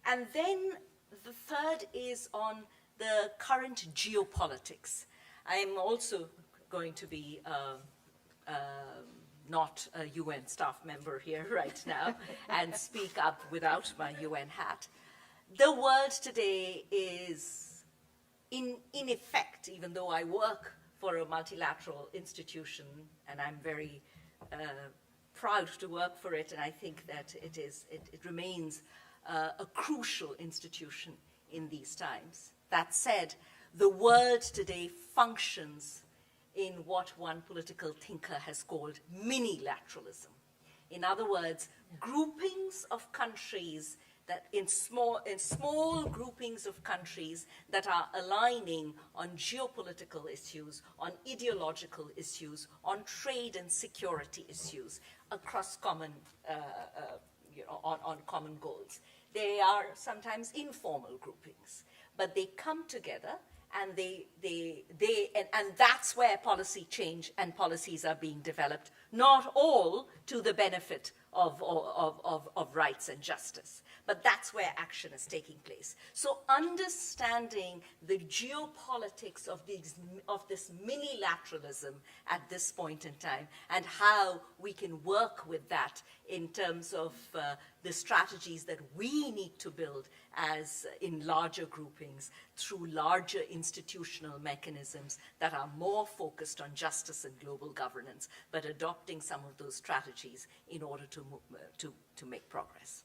And then the third is on the current geopolitics. I am also going to be not a UN staff member here right now and speak up without my UN hat. The world today is, in effect, even though I work for a multilateral institution, and I'm very proud to work for it, and I think that it remains a crucial institution in these times. That said, the world today functions in what one political thinker has called minilateralism. In other words, groupings of countries that in small groupings of countries that are aligning on geopolitical issues, on ideological issues, on trade and security issues across common, on common goals. They are sometimes informal groupings, but they come together, and and that's where policy change and policies are being developed, not all to the benefit of rights and justice, but that's where action is taking place. So understanding the geopolitics of this minilateralism at this point in time, and how we can work with that in terms of the strategies that we need to build as in larger groupings through larger institutional mechanisms that are more focused on justice and global governance, but adopting some of those strategies in order to make progress.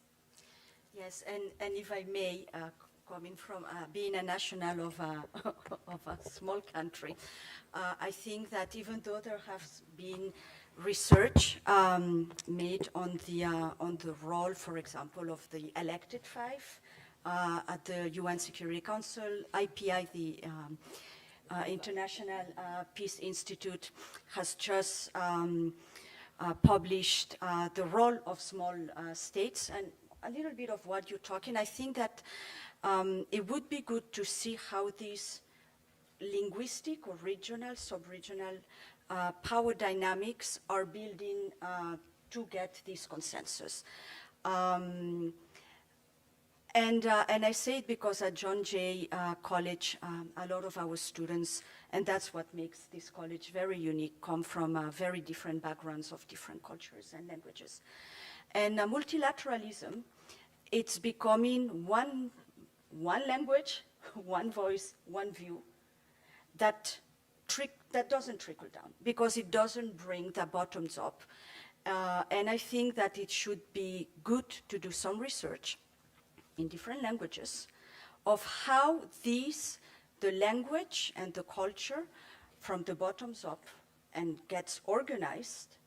Yes, and if I may, coming from being a national of a small country, I think that even though there has been research made on the role, for example, of the elected five at the UN Security Council, IPI, the International Peace Institute, has just published the role of small states, and a little bit of what you're talking. I think that it would be good to see how these linguistic or regional, sub-regional power dynamics are building to get this consensus. And I say it because at John Jay College, a lot of our students, and that's what makes this college very unique, come from very different backgrounds of different cultures and languages. And multilateralism, it's becoming one language, one voice, one view that doesn't trickle down, because it doesn't bring the bottoms up. And I think that it should be good to do some research in different languages of how the language and the culture from the bottoms up and gets organized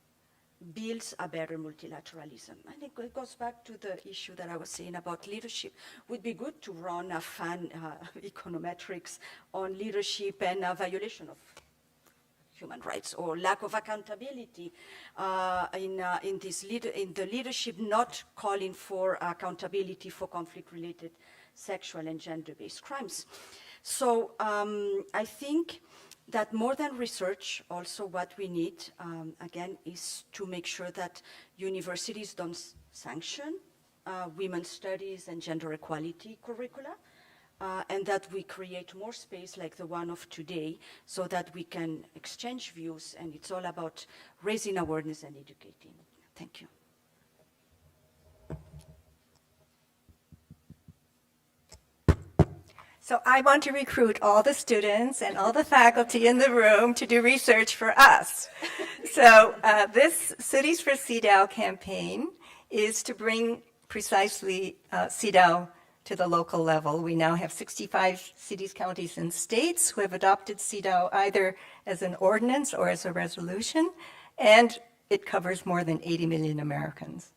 builds a better multilateralism. I think it goes back to the issue that I was saying about leadership. It would be good to run a fun econometrics on leadership and violation of human rights or lack of accountability in the leadership, not calling for accountability for conflict-related sexual and gender-based crimes. So I think that more than research, also what we need, again, is to make sure that universities don't sanction women's studies and gender equality curricula, and that we create more space like the one of today so that we can exchange views, and it's all about raising awareness and educating. Thank you. So I want to recruit all the students and all the faculty in the room to do research for us. So this Cities for CEDAW campaign is to bring precisely CEDAW to the local level. We now have 65 cities, counties, and states who have adopted CEDAW either as an ordinance or as a resolution, and it covers more than 80 million Americans.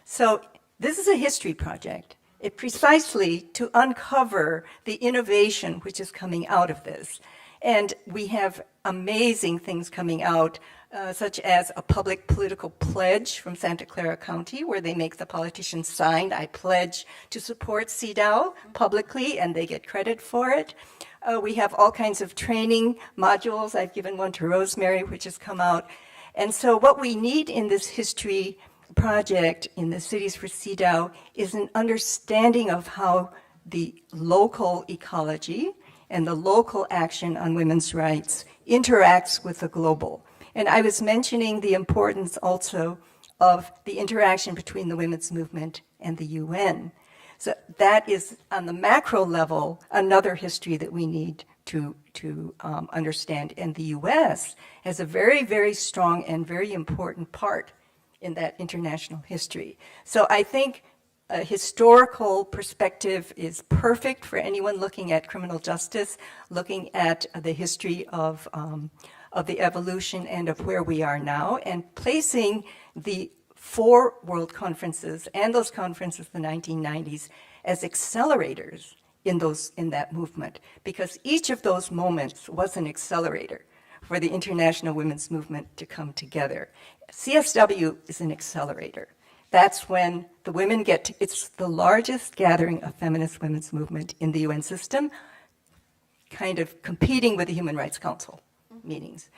So this is a history project. It precisely to uncover the innovation which is coming out of this. And we have amazing things coming out, such as a public political pledge from Santa Clara County, where they make the politicians sign, I pledge to support CEDAW publicly, and they get credit for it. We have all kinds of training modules. I've given one to Rosemary, which has come out. And so what we need in this history project in the Cities for CEDAW is an understanding of how the local ecology and the local action on women's rights interacts with the global. And I was mentioning the importance also of the interaction between the women's movement and the UN. So that is, on the macro level, another history that we need to understand. And the US has a very, very strong and very important part in that international history. So I think a historical perspective is perfect for anyone looking at criminal justice, looking at the history of the evolution and of where we are now, and placing the 4 world conferences and those conferences in the 1990s as accelerators in that movement, because each of those moments was an accelerator for the international women's movement to come together. CSW is an accelerator. That's when the women it's the largest gathering of feminist women's movement in the UN system, kind of competing with the Human Rights Council meetings.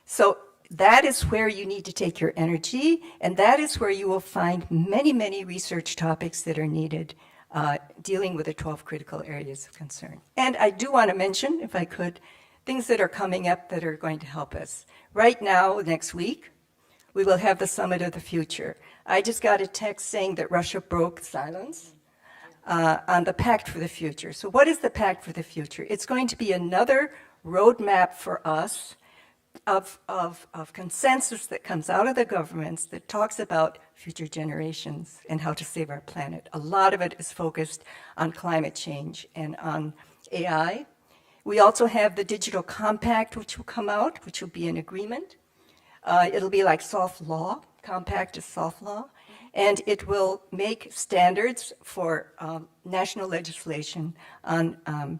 So that is where you need to take your energy, and that is where you will find many, many research topics that are needed dealing with the 12 critical areas of concern. And I do want to mention, if I could, things that are coming up that are going to help us. Right now, next week, we will have the Summit of the Future. I just got a text saying that Russia broke silence on the Pact for the Future. So what is the Pact for the Future? It's going to be another roadmap for us of consensus that comes out of the governments that talks about future generations and how to save our planet. A lot of it is focused on climate change and on AI. We also have the Digital Compact, which will come out, which will be an agreement. It'll be like soft law. Compact is soft law. And it will make standards for national legislation on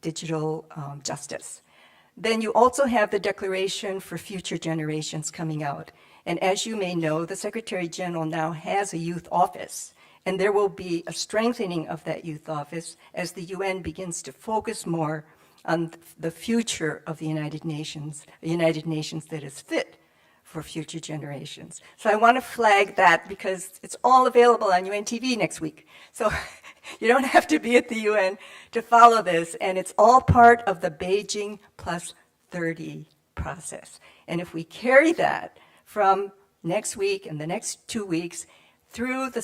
digital justice. Then you also have the Declaration for Future Generations coming out. And as you may know, the Secretary General now has a youth office. And there will be a strengthening of that youth office as the UN begins to focus more on the future of the United Nations that is fit for future generations. So I want to flag that because it's all available on UN TV next week. So you don't have to be at the UN to follow this, and it's all part of the Beijing plus 30 process. And if we carry that from next week and the next 2 weeks through the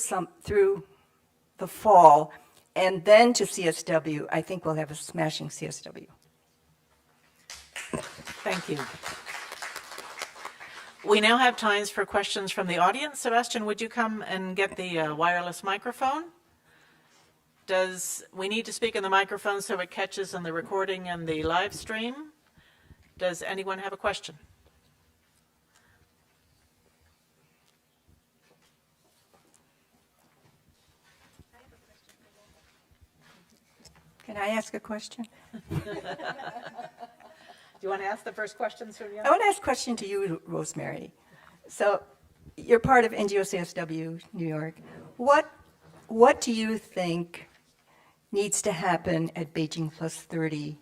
fall and then to CSW, I think we'll have a smashing CSW. Thank you. We now have times for questions from the audience. Sebastian, would you come and get the wireless microphone? We need to speak in the microphone so it catches in the recording and the live stream? Does anyone have a question? Can I ask a question? Do you want to ask the first question, Surya? I want to ask a question to you, Rosemary. So you're part of NGO CSW New York. What do you think needs to happen at Beijing plus 30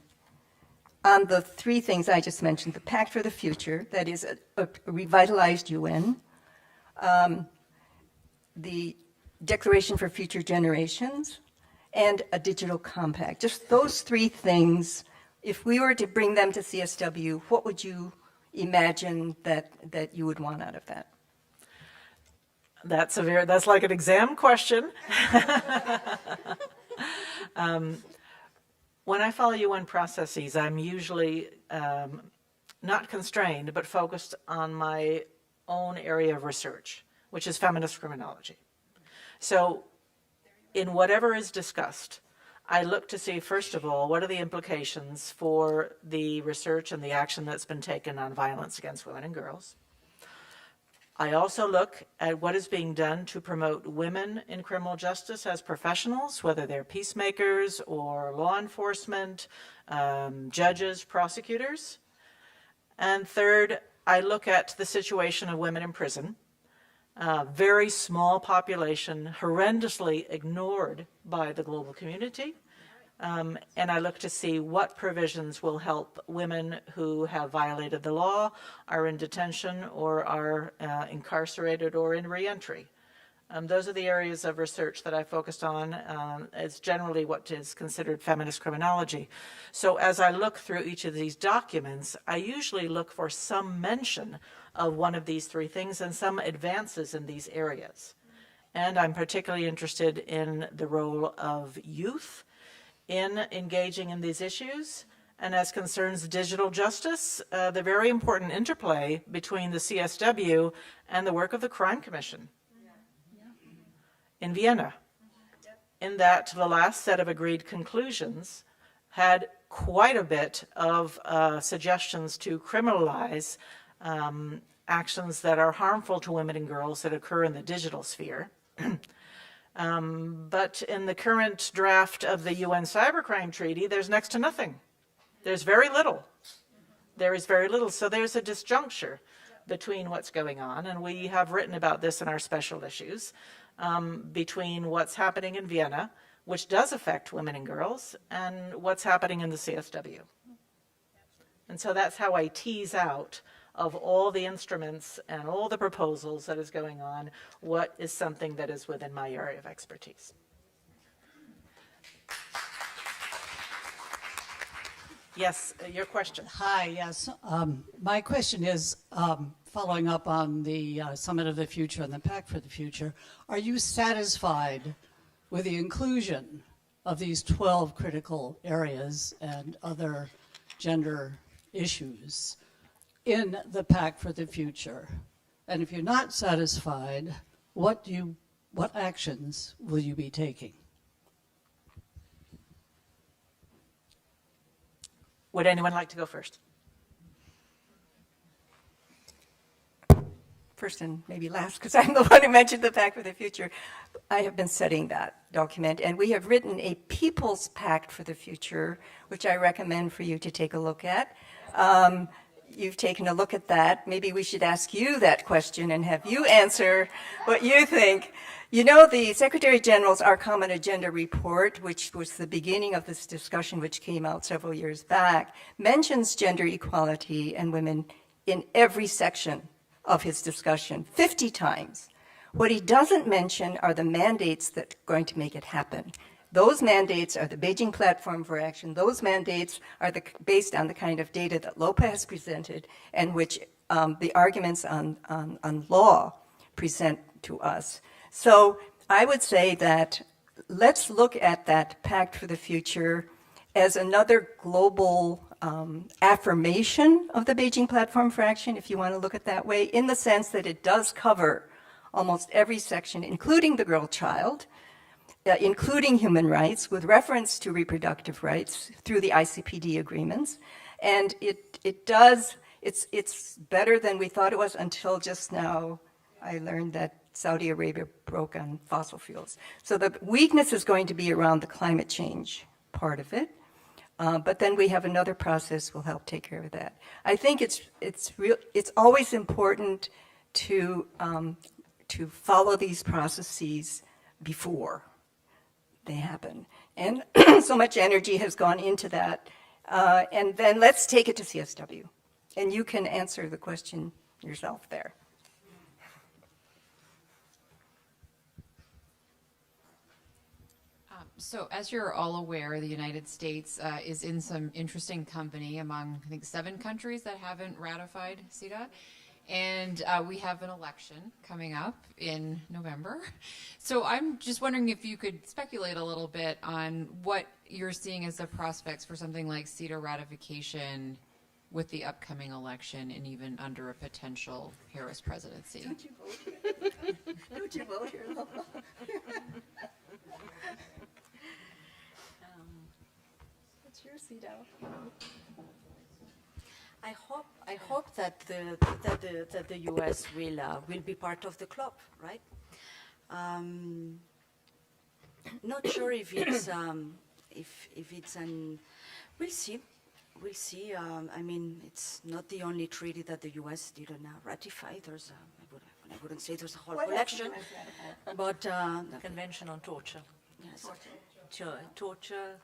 on the 3 things I just mentioned? The Pact for the Future, that is a revitalized UN, the Declaration for Future Generations, and a digital compact. Just those 3 things. If we were to bring them to CSW, what would you imagine that you would want out of that? That's like an exam question. When I follow UN processes, I'm usually not constrained, but focused on my own area of research, which is feminist criminology. So in whatever is discussed, I look to see, first of all, what are the implications for the research and the action that's been taken on violence against women and girls. I also look at what is being done to promote women in criminal justice as professionals, whether they're peacemakers or law enforcement, judges, prosecutors. And third, I look at the situation of women in prison. Very small population, horrendously ignored by the global community. And I look to see what provisions will help women who have violated the law, are in detention, or are incarcerated or in reentry. Those are the areas of research that I focused on as generally what is considered feminist criminology. So as I look through each of these documents, I usually look for some mention of one of these 3 things and some advances in these areas. And I'm particularly interested in the role of youth in engaging in these issues. And as concerns digital justice, the very important interplay between the CSW and the work of the Crime Commission in Vienna, in that the last set of agreed conclusions had quite a bit of suggestions to criminalize actions that are harmful to women and girls that occur in the digital sphere. But in the current draft of the UN Cybercrime Treaty, there's next to nothing. There's very little. There is very little. So there's a disjuncture between what's going on, and we have written about this in our special issues, between what's happening in Vienna, which does affect women and girls, and what's happening in the CSW. And so that's how I tease out of all the instruments and all the proposals that is going on, what is something that is within my area of expertise. Yes, your question. Hi, yes. My question is, following up on the Summit of the Future and the Pact for the Future, are you satisfied with the inclusion of these 12 critical areas and other gender issues in the Pact for the Future? And if you're not satisfied, what actions will you be taking? Would anyone like to go first? First and maybe last, because I'm the one who mentioned the Pact for the Future. I have been studying that document, and we have written a People's Pact for the Future, which I recommend for you to take a look at. You've taken a look at that. Maybe we should ask you that question and have you answer what you think. You know, the Secretary General's Our Common Agenda report, which was the beginning of this discussion, which came out several years back, mentions gender equality and women in every section of his discussion, 50 times. What he doesn't mention are the mandates that are going to make it happen. Those mandates are the Beijing Platform for Action. Those mandates are based on the kind of data that Lopa has presented and which the arguments on law present to us. So I would say that let's look at that Pact for the Future as another global affirmation of the Beijing Platform for Action, if you want to look at it that way, in the sense that it does cover almost every section, including the girl-child, including human rights, with reference to reproductive rights through the ICPD agreements. And it's better than we thought it was until just now I learned that Saudi Arabia broke on fossil fuels. So the weakness is going to be around the climate change part of it. But then we have another process will help take care of that. I think it's always important to follow these processes before they happen. And so much energy has gone into that. And then let's take it to CSW. And you can answer the question yourself there. So as you're all aware, the United States is in some interesting company among, I think, 7 countries that haven't ratified CETA. And we have an election coming up in November. So I'm just wondering if you could speculate a little bit on what you're seeing as the prospects for something like CETA ratification with the upcoming election and even under a potential Harris presidency. Don't you vote here? Don't you vote here, Lola? What's your seat out? I hope that the U.S. will be part of the club, right? Not sure if it's if it's an. We'll see. We'll see. I mean, it's not the only treaty that the U.S. didn't ratify. There's I wouldn't say there's a whole collection, but Convention on Torture. yes. Torture,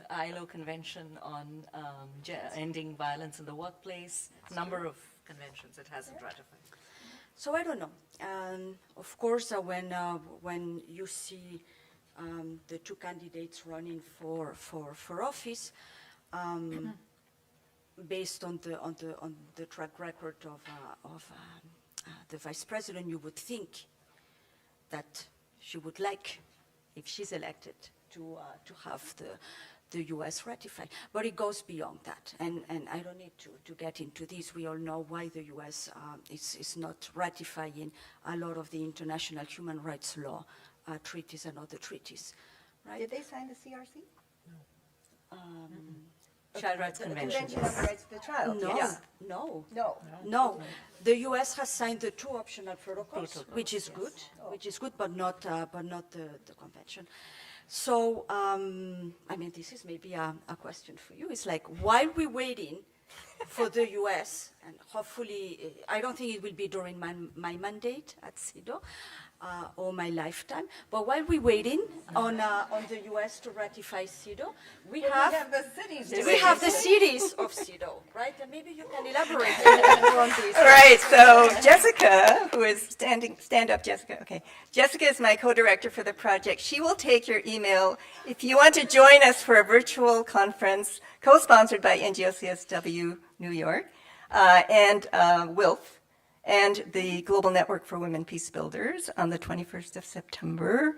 ILO Convention on ending violence in the workplace, number of conventions it hasn't ratified. So I don't know. Of course, when you see the 2 candidates running for office, based on the track record of the vice president, you would think that she would like, if she's elected, to have the U.S. ratify. But it goes beyond that, and I don't need to get into this. We all know why the U.S. is not ratifying a lot of the international human rights law treaties and other treaties, right? Did they sign the CRC? Child Rights Convention. Convention on the Rights of the Child. No, Yes. no, No. no. The U.S. has signed the 2 optional protocols, which is good, but not the convention. So, I mean, this is maybe a question for you. It's like, while we're waiting for the U.S., and hopefully, I don't think it will be during my mandate at CEDAW or my lifetime, but while we're waiting on the U.S. to ratify CEDAW, we have the cities. we have the cities of CEDAW, right? And maybe you can elaborate a little more on this. Right, so Jessica, who is stand up, Jessica, okay. Jessica is my co-director for the project. She will take your email if you want to join us for a virtual conference co-sponsored by NGO-CSW New York and WILF and the Global Network for Women Peace Builders on the 21st of September.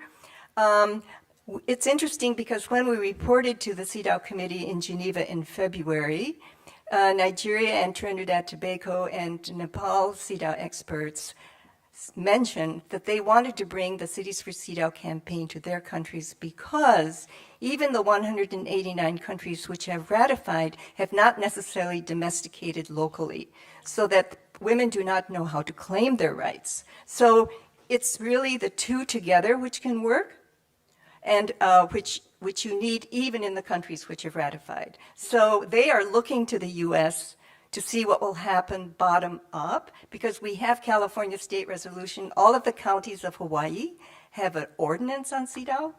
It's interesting because when we reported to the CEDAW committee in Geneva in February, Nigeria and Trinidad Tobago and Nepal CEDAW experts mentioned that they wanted to bring the Cities for CEDAW campaign to their countries because even the 189 countries which have ratified have not necessarily domesticated locally, so that women do not know how to claim their rights. So it's really the two together which can work, and which you need even in the countries which have ratified. So they are looking to the U.S. to see what will happen bottom up, because we have California state resolution. All of the counties of Hawaii have an ordinance on CEDAW.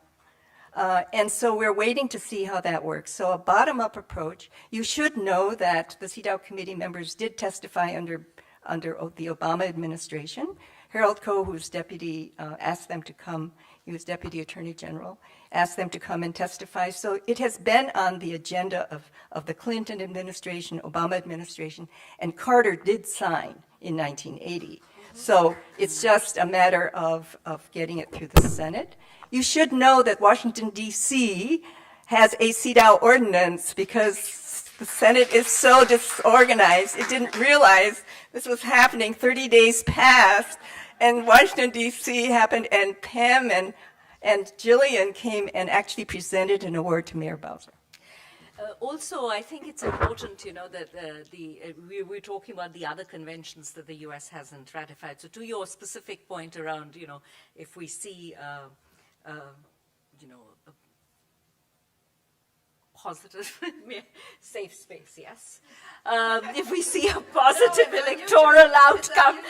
And so we're waiting to see how that works. So a bottom-up approach. You should know that the CEDAW committee members did testify under the Obama administration. Harold Koh, who's deputy, asked them to come. He was deputy attorney general, asked them to come and testify. So it has been on the agenda of the Clinton administration, Obama administration, and Carter did sign in 1980. So it's just a matter of getting it through the Senate. You should know that Washington, D.C. has a CEDAW ordinance because the Senate is so disorganized. It didn't realize this was happening 30 days past, and Washington, D.C. happened, and Pam and Jillian came and actually presented an award to Mayor Bowser. Also, I think it's important, that we're talking about the other conventions that the U.S. hasn't ratified. So to your specific point around, if we see, a positive, safe space, yes. If we see a positive electoral outcome,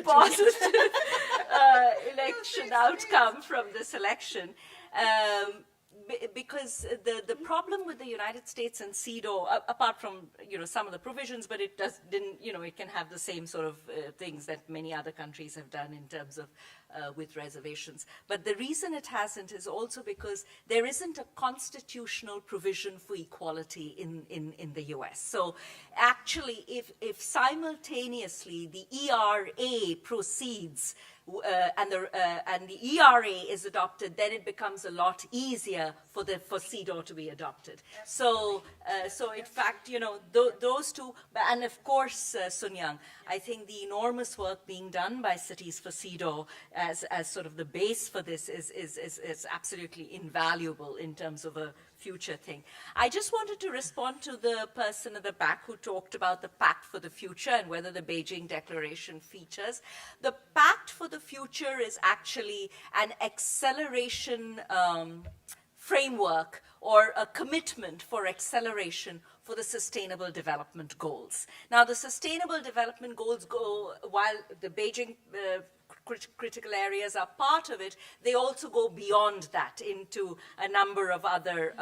positive election outcome from this election, because the problem with the United States and CEDAW, apart from some of the provisions, but it didn't it can have the same sort of things that many other countries have done in terms of with reservations. But the reason it hasn't is also because there isn't a constitutional provision for equality in the U.S. So actually, if simultaneously the ERA proceeds and the ERA is adopted, then it becomes a lot easier for CEDAW to be adopted. So in fact, those two, and of course, Sun Young, I think the enormous work being done by Cities for CEDAW as sort of the base for this is absolutely invaluable in terms of a future thing. I just wanted to respond to the person at the back who talked about the Pact for the Future and whether the Beijing Declaration features. The Pact for the Future is actually an acceleration framework or a commitment for acceleration for the Sustainable Development Goals. Now, the Sustainable Development Goals go, while the Beijing critical areas are part of it, they also go beyond that into a number of other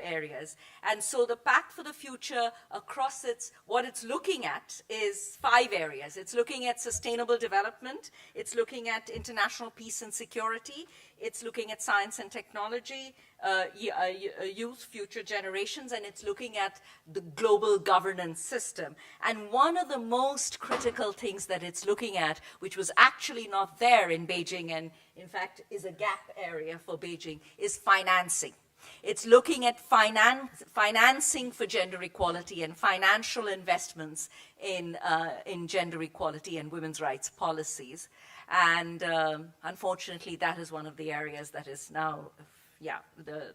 areas. And so the Pact for the Future, across what it's looking at is 5 areas. It's looking at sustainable development, it's looking at international peace and security, it's looking at science and technology, youth, future generations, and it's looking at the global governance system. And one of the most critical things that it's looking at, which was actually not there in Beijing and in fact is a gap area for Beijing, is financing. It's looking at financing for gender equality and financial investments in gender equality and women's rights policies. And unfortunately, that is one of the areas that is now, the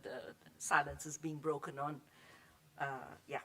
silence is being broken on Yeah.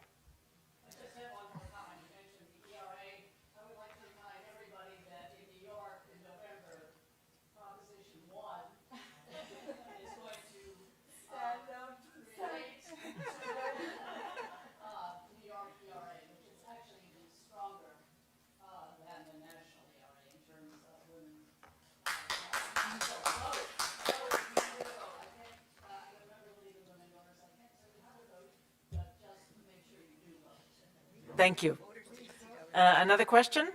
Thank you. Another question?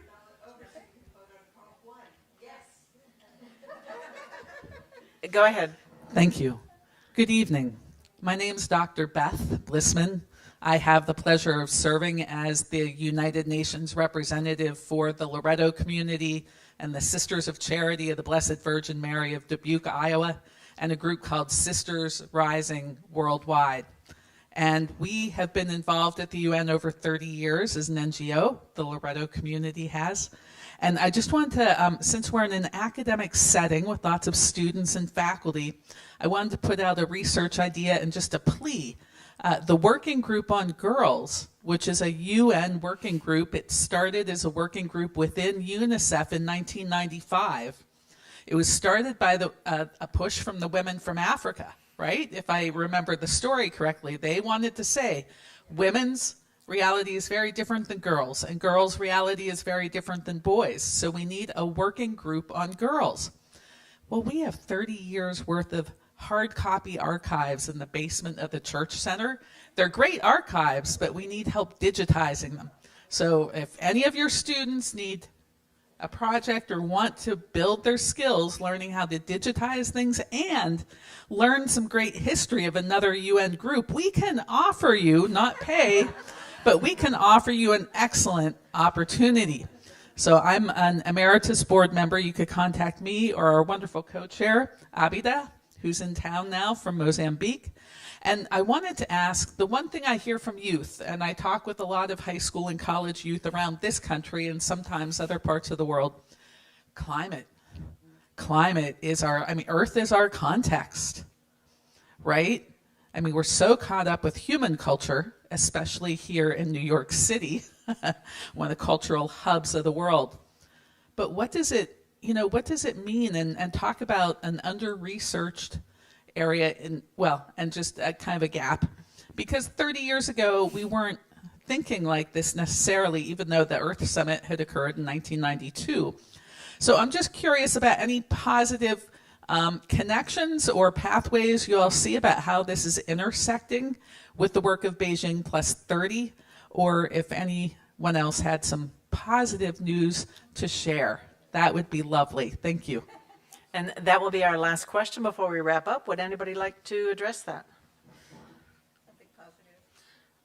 Go ahead. Thank you. Good evening. My name is Dr. Beth Blissman. I have the pleasure of serving as the United Nations representative for the Loretto community and the Sisters of Charity of the Blessed Virgin Mary of Dubuque, Iowa, and a group called Sisters Rising Worldwide. And we have been involved at the UN over 30 years as an NGO, the Loretto community has. And I just wanted to, since we're in an academic setting with lots of students and faculty, I wanted to put out a research idea and just a plea. The Working Group on Girls, which is a UN working group, it started as a working group within UNICEF in 1995. It was started by a push from the women from Africa, right? If I remember the story correctly, they wanted to say women's reality is very different than girls, and girls' reality is very different than boys. So we need a working group on girls. Well, we have 30 years worth of hard copy archives in the basement of the church center. They're great archives, but we need help digitizing them. So if any of your students need a project or want to build their skills learning how to digitize things and learn some great history of another UN group, we can offer you, not pay, but we can offer you an excellent opportunity. So I'm an emeritus board member. You could contact me or our wonderful co-chair, Abida, who's in town now from Mozambique. And I wanted to ask, the one thing I hear from youth, and I talk with a lot of high school and college youth around this country and sometimes other parts of the world, climate. Climate is Earth is our context, right? I mean, we're so caught up with human culture, especially here in New York City, one of the cultural hubs of the world. But what does it mean? And talk about an under-researched area and just a kind of a gap. Because 30 years ago, we weren't thinking like this necessarily, even though the Earth Summit had occurred in 1992. So I'm just curious about any positive connections or pathways you all see about how this is intersecting with the work of Beijing Plus 30, or if anyone else had some positive news to share. That would be lovely. Thank you. And that will be our last question before we wrap up. Would anybody like to address that?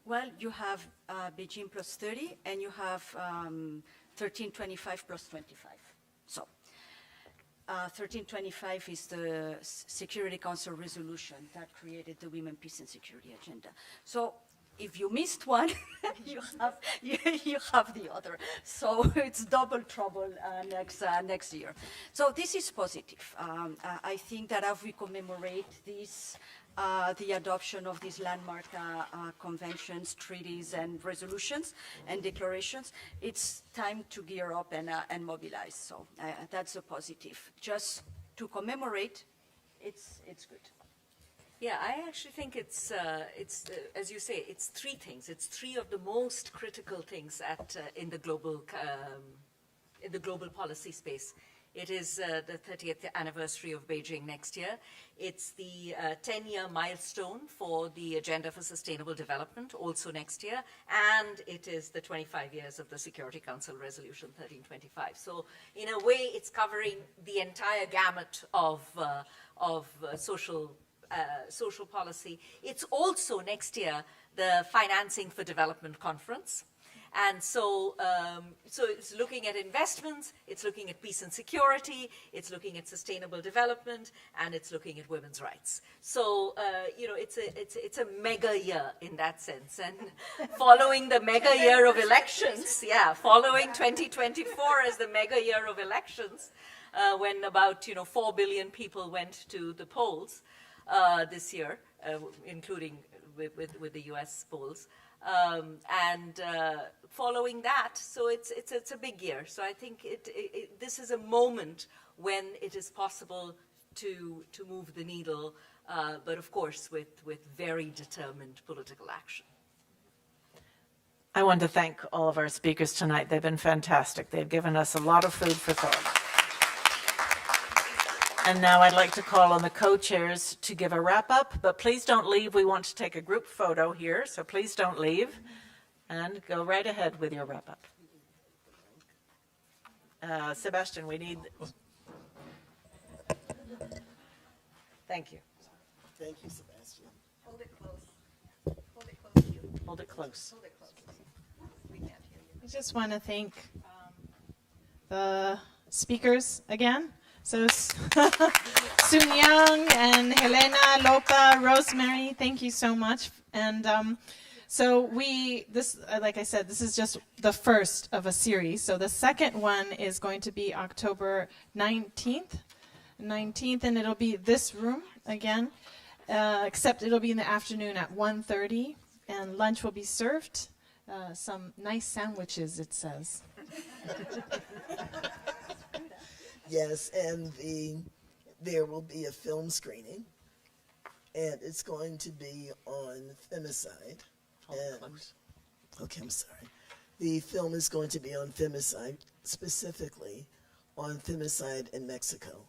Well, you have Beijing plus 30, and you have 1325 plus 25. So 1325 is the Security Council resolution that created the Women, Peace and Security Agenda. So if you missed one, you have the other. So it's double trouble next year. So this is positive. I think that as we commemorate this, the adoption of these landmark conventions, treaties, and resolutions and declarations, it's time to gear up and mobilize. So that's a positive. Just to commemorate, it's good. Yeah, I actually think it's as you say, it's three things. It's three of the most critical things in the global policy space. It is the 30th anniversary of Beijing next year. It's the 10-year milestone for the Agenda for Sustainable Development, also next year, and it is the 25 years of the Security Council Resolution 1325. So, in a way, it's covering the entire gamut of social policy. It's also next year the Financing for Development Conference. And so it's looking at investments, it's looking at peace and security, it's looking at sustainable development, and it's looking at women's rights. So, it's a mega year in that sense. And following the mega year of elections, following 2024 as the mega year of elections, when about 4 billion people went to the polls, this year, including with the U.S. polls. And following that, so it's a big year. So I think this is a moment when it is possible to move the needle, but of course with very determined political action. I want to thank all of our speakers tonight. They've been fantastic. They've given us a lot of food for thought. And now I'd like to call on the co-chairs to give a wrap-up, but please don't leave. We want to take a group photo here, so please don't leave. And go right ahead with your wrap-up. Sebastian, we need... Thank you. Thank you, Sebastian. Hold it close. Hold it close. Hold it close. Hold it close. We can't hear you. I just want to thank the speakers again. So Sun Young and Helena, Lopa, Rosemary, thank you so much. And so like I said, this is just the first of a series. So the second one is going to be October 19th, and it'll be this room again, except it'll be in the afternoon at 1:30, and lunch will be served. Some nice sandwiches, it says. Yes, and there will be a film screening, and it's going to be on femicide. Okay, I'm sorry. The film is going to be on femicide, specifically on femicide in Mexico.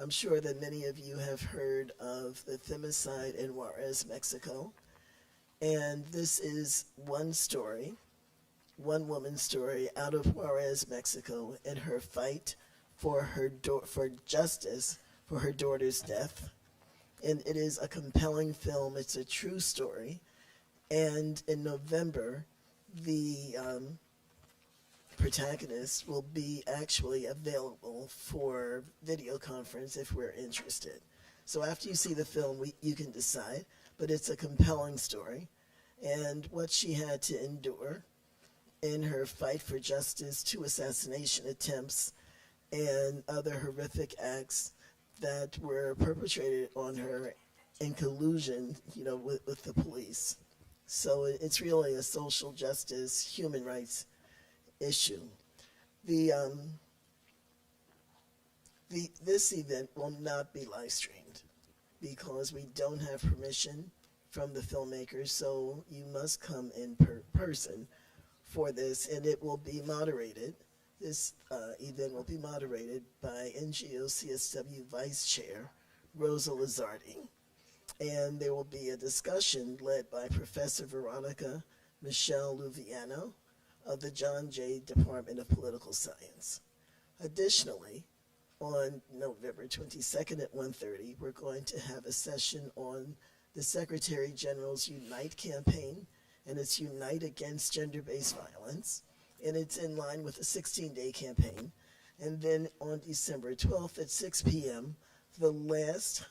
I'm sure that many of you have heard of the femicide in Juarez, Mexico, and this is one story, one woman's story out of Juarez, Mexico, and her fight for justice for her daughter's death. And it is a compelling film. It's a true story. And in November, the protagonist will be actually available for video conference if we're interested. So after you see the film, you can decide. But it's a compelling story. And what she had to endure in her fight for justice, 2 assassination attempts, and other horrific acts that were perpetrated on her in collusion, with the police. So it's really a social justice, human rights issue. This event will not be live streamed because we don't have permission from the filmmakers, so you must come in person for this, and it will be moderated. This event will be moderated by NGO CSW Vice Chair Rosa Lizardi. And there will be a discussion led by Professor Veronica Michelle Luviano of the John Jay Department of Political Science. Additionally, on November 22nd at 1:30, we're going to have a session on the Secretary General's Unite campaign, and it's Unite Against Gender-Based Violence. And it's in line with the 16-day campaign. And then on December 12th at 6 p.m., the last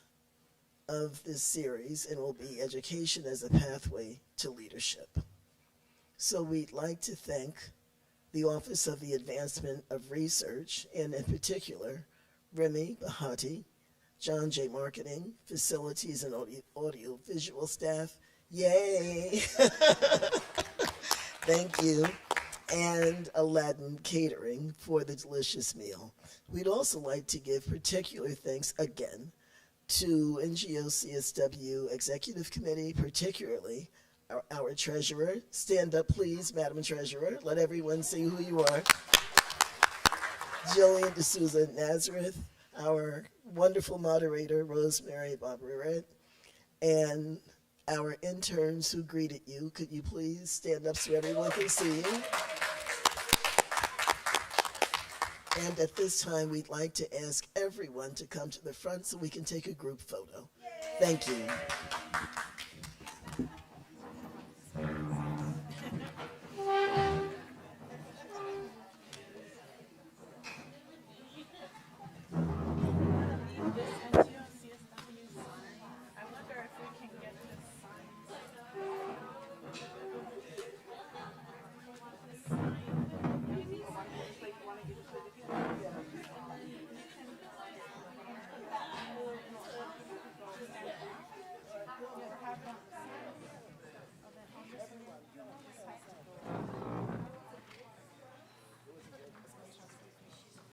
of this series, and will be Education as a Pathway to Leadership. So we'd like to thank the Office of the Advancement of Research, and in particular, Remy Bahati, John Jay Marketing, Facilities and Audio Visual staff. Yay! Thank you. And Aladdin Catering for the delicious meal. We'd also like to give particular thanks again to NGO CSW Executive Committee, particularly our treasurer. Stand up, please, Madam Treasurer. Let everyone see who you are. Jillian D'Souza Nazareth, our wonderful moderator, Rosemary Barbarette, and our interns who greeted you. Could you please stand up so everyone can see you? And at this time, we'd like to ask everyone to come to the front so we can take a group photo. Thank you.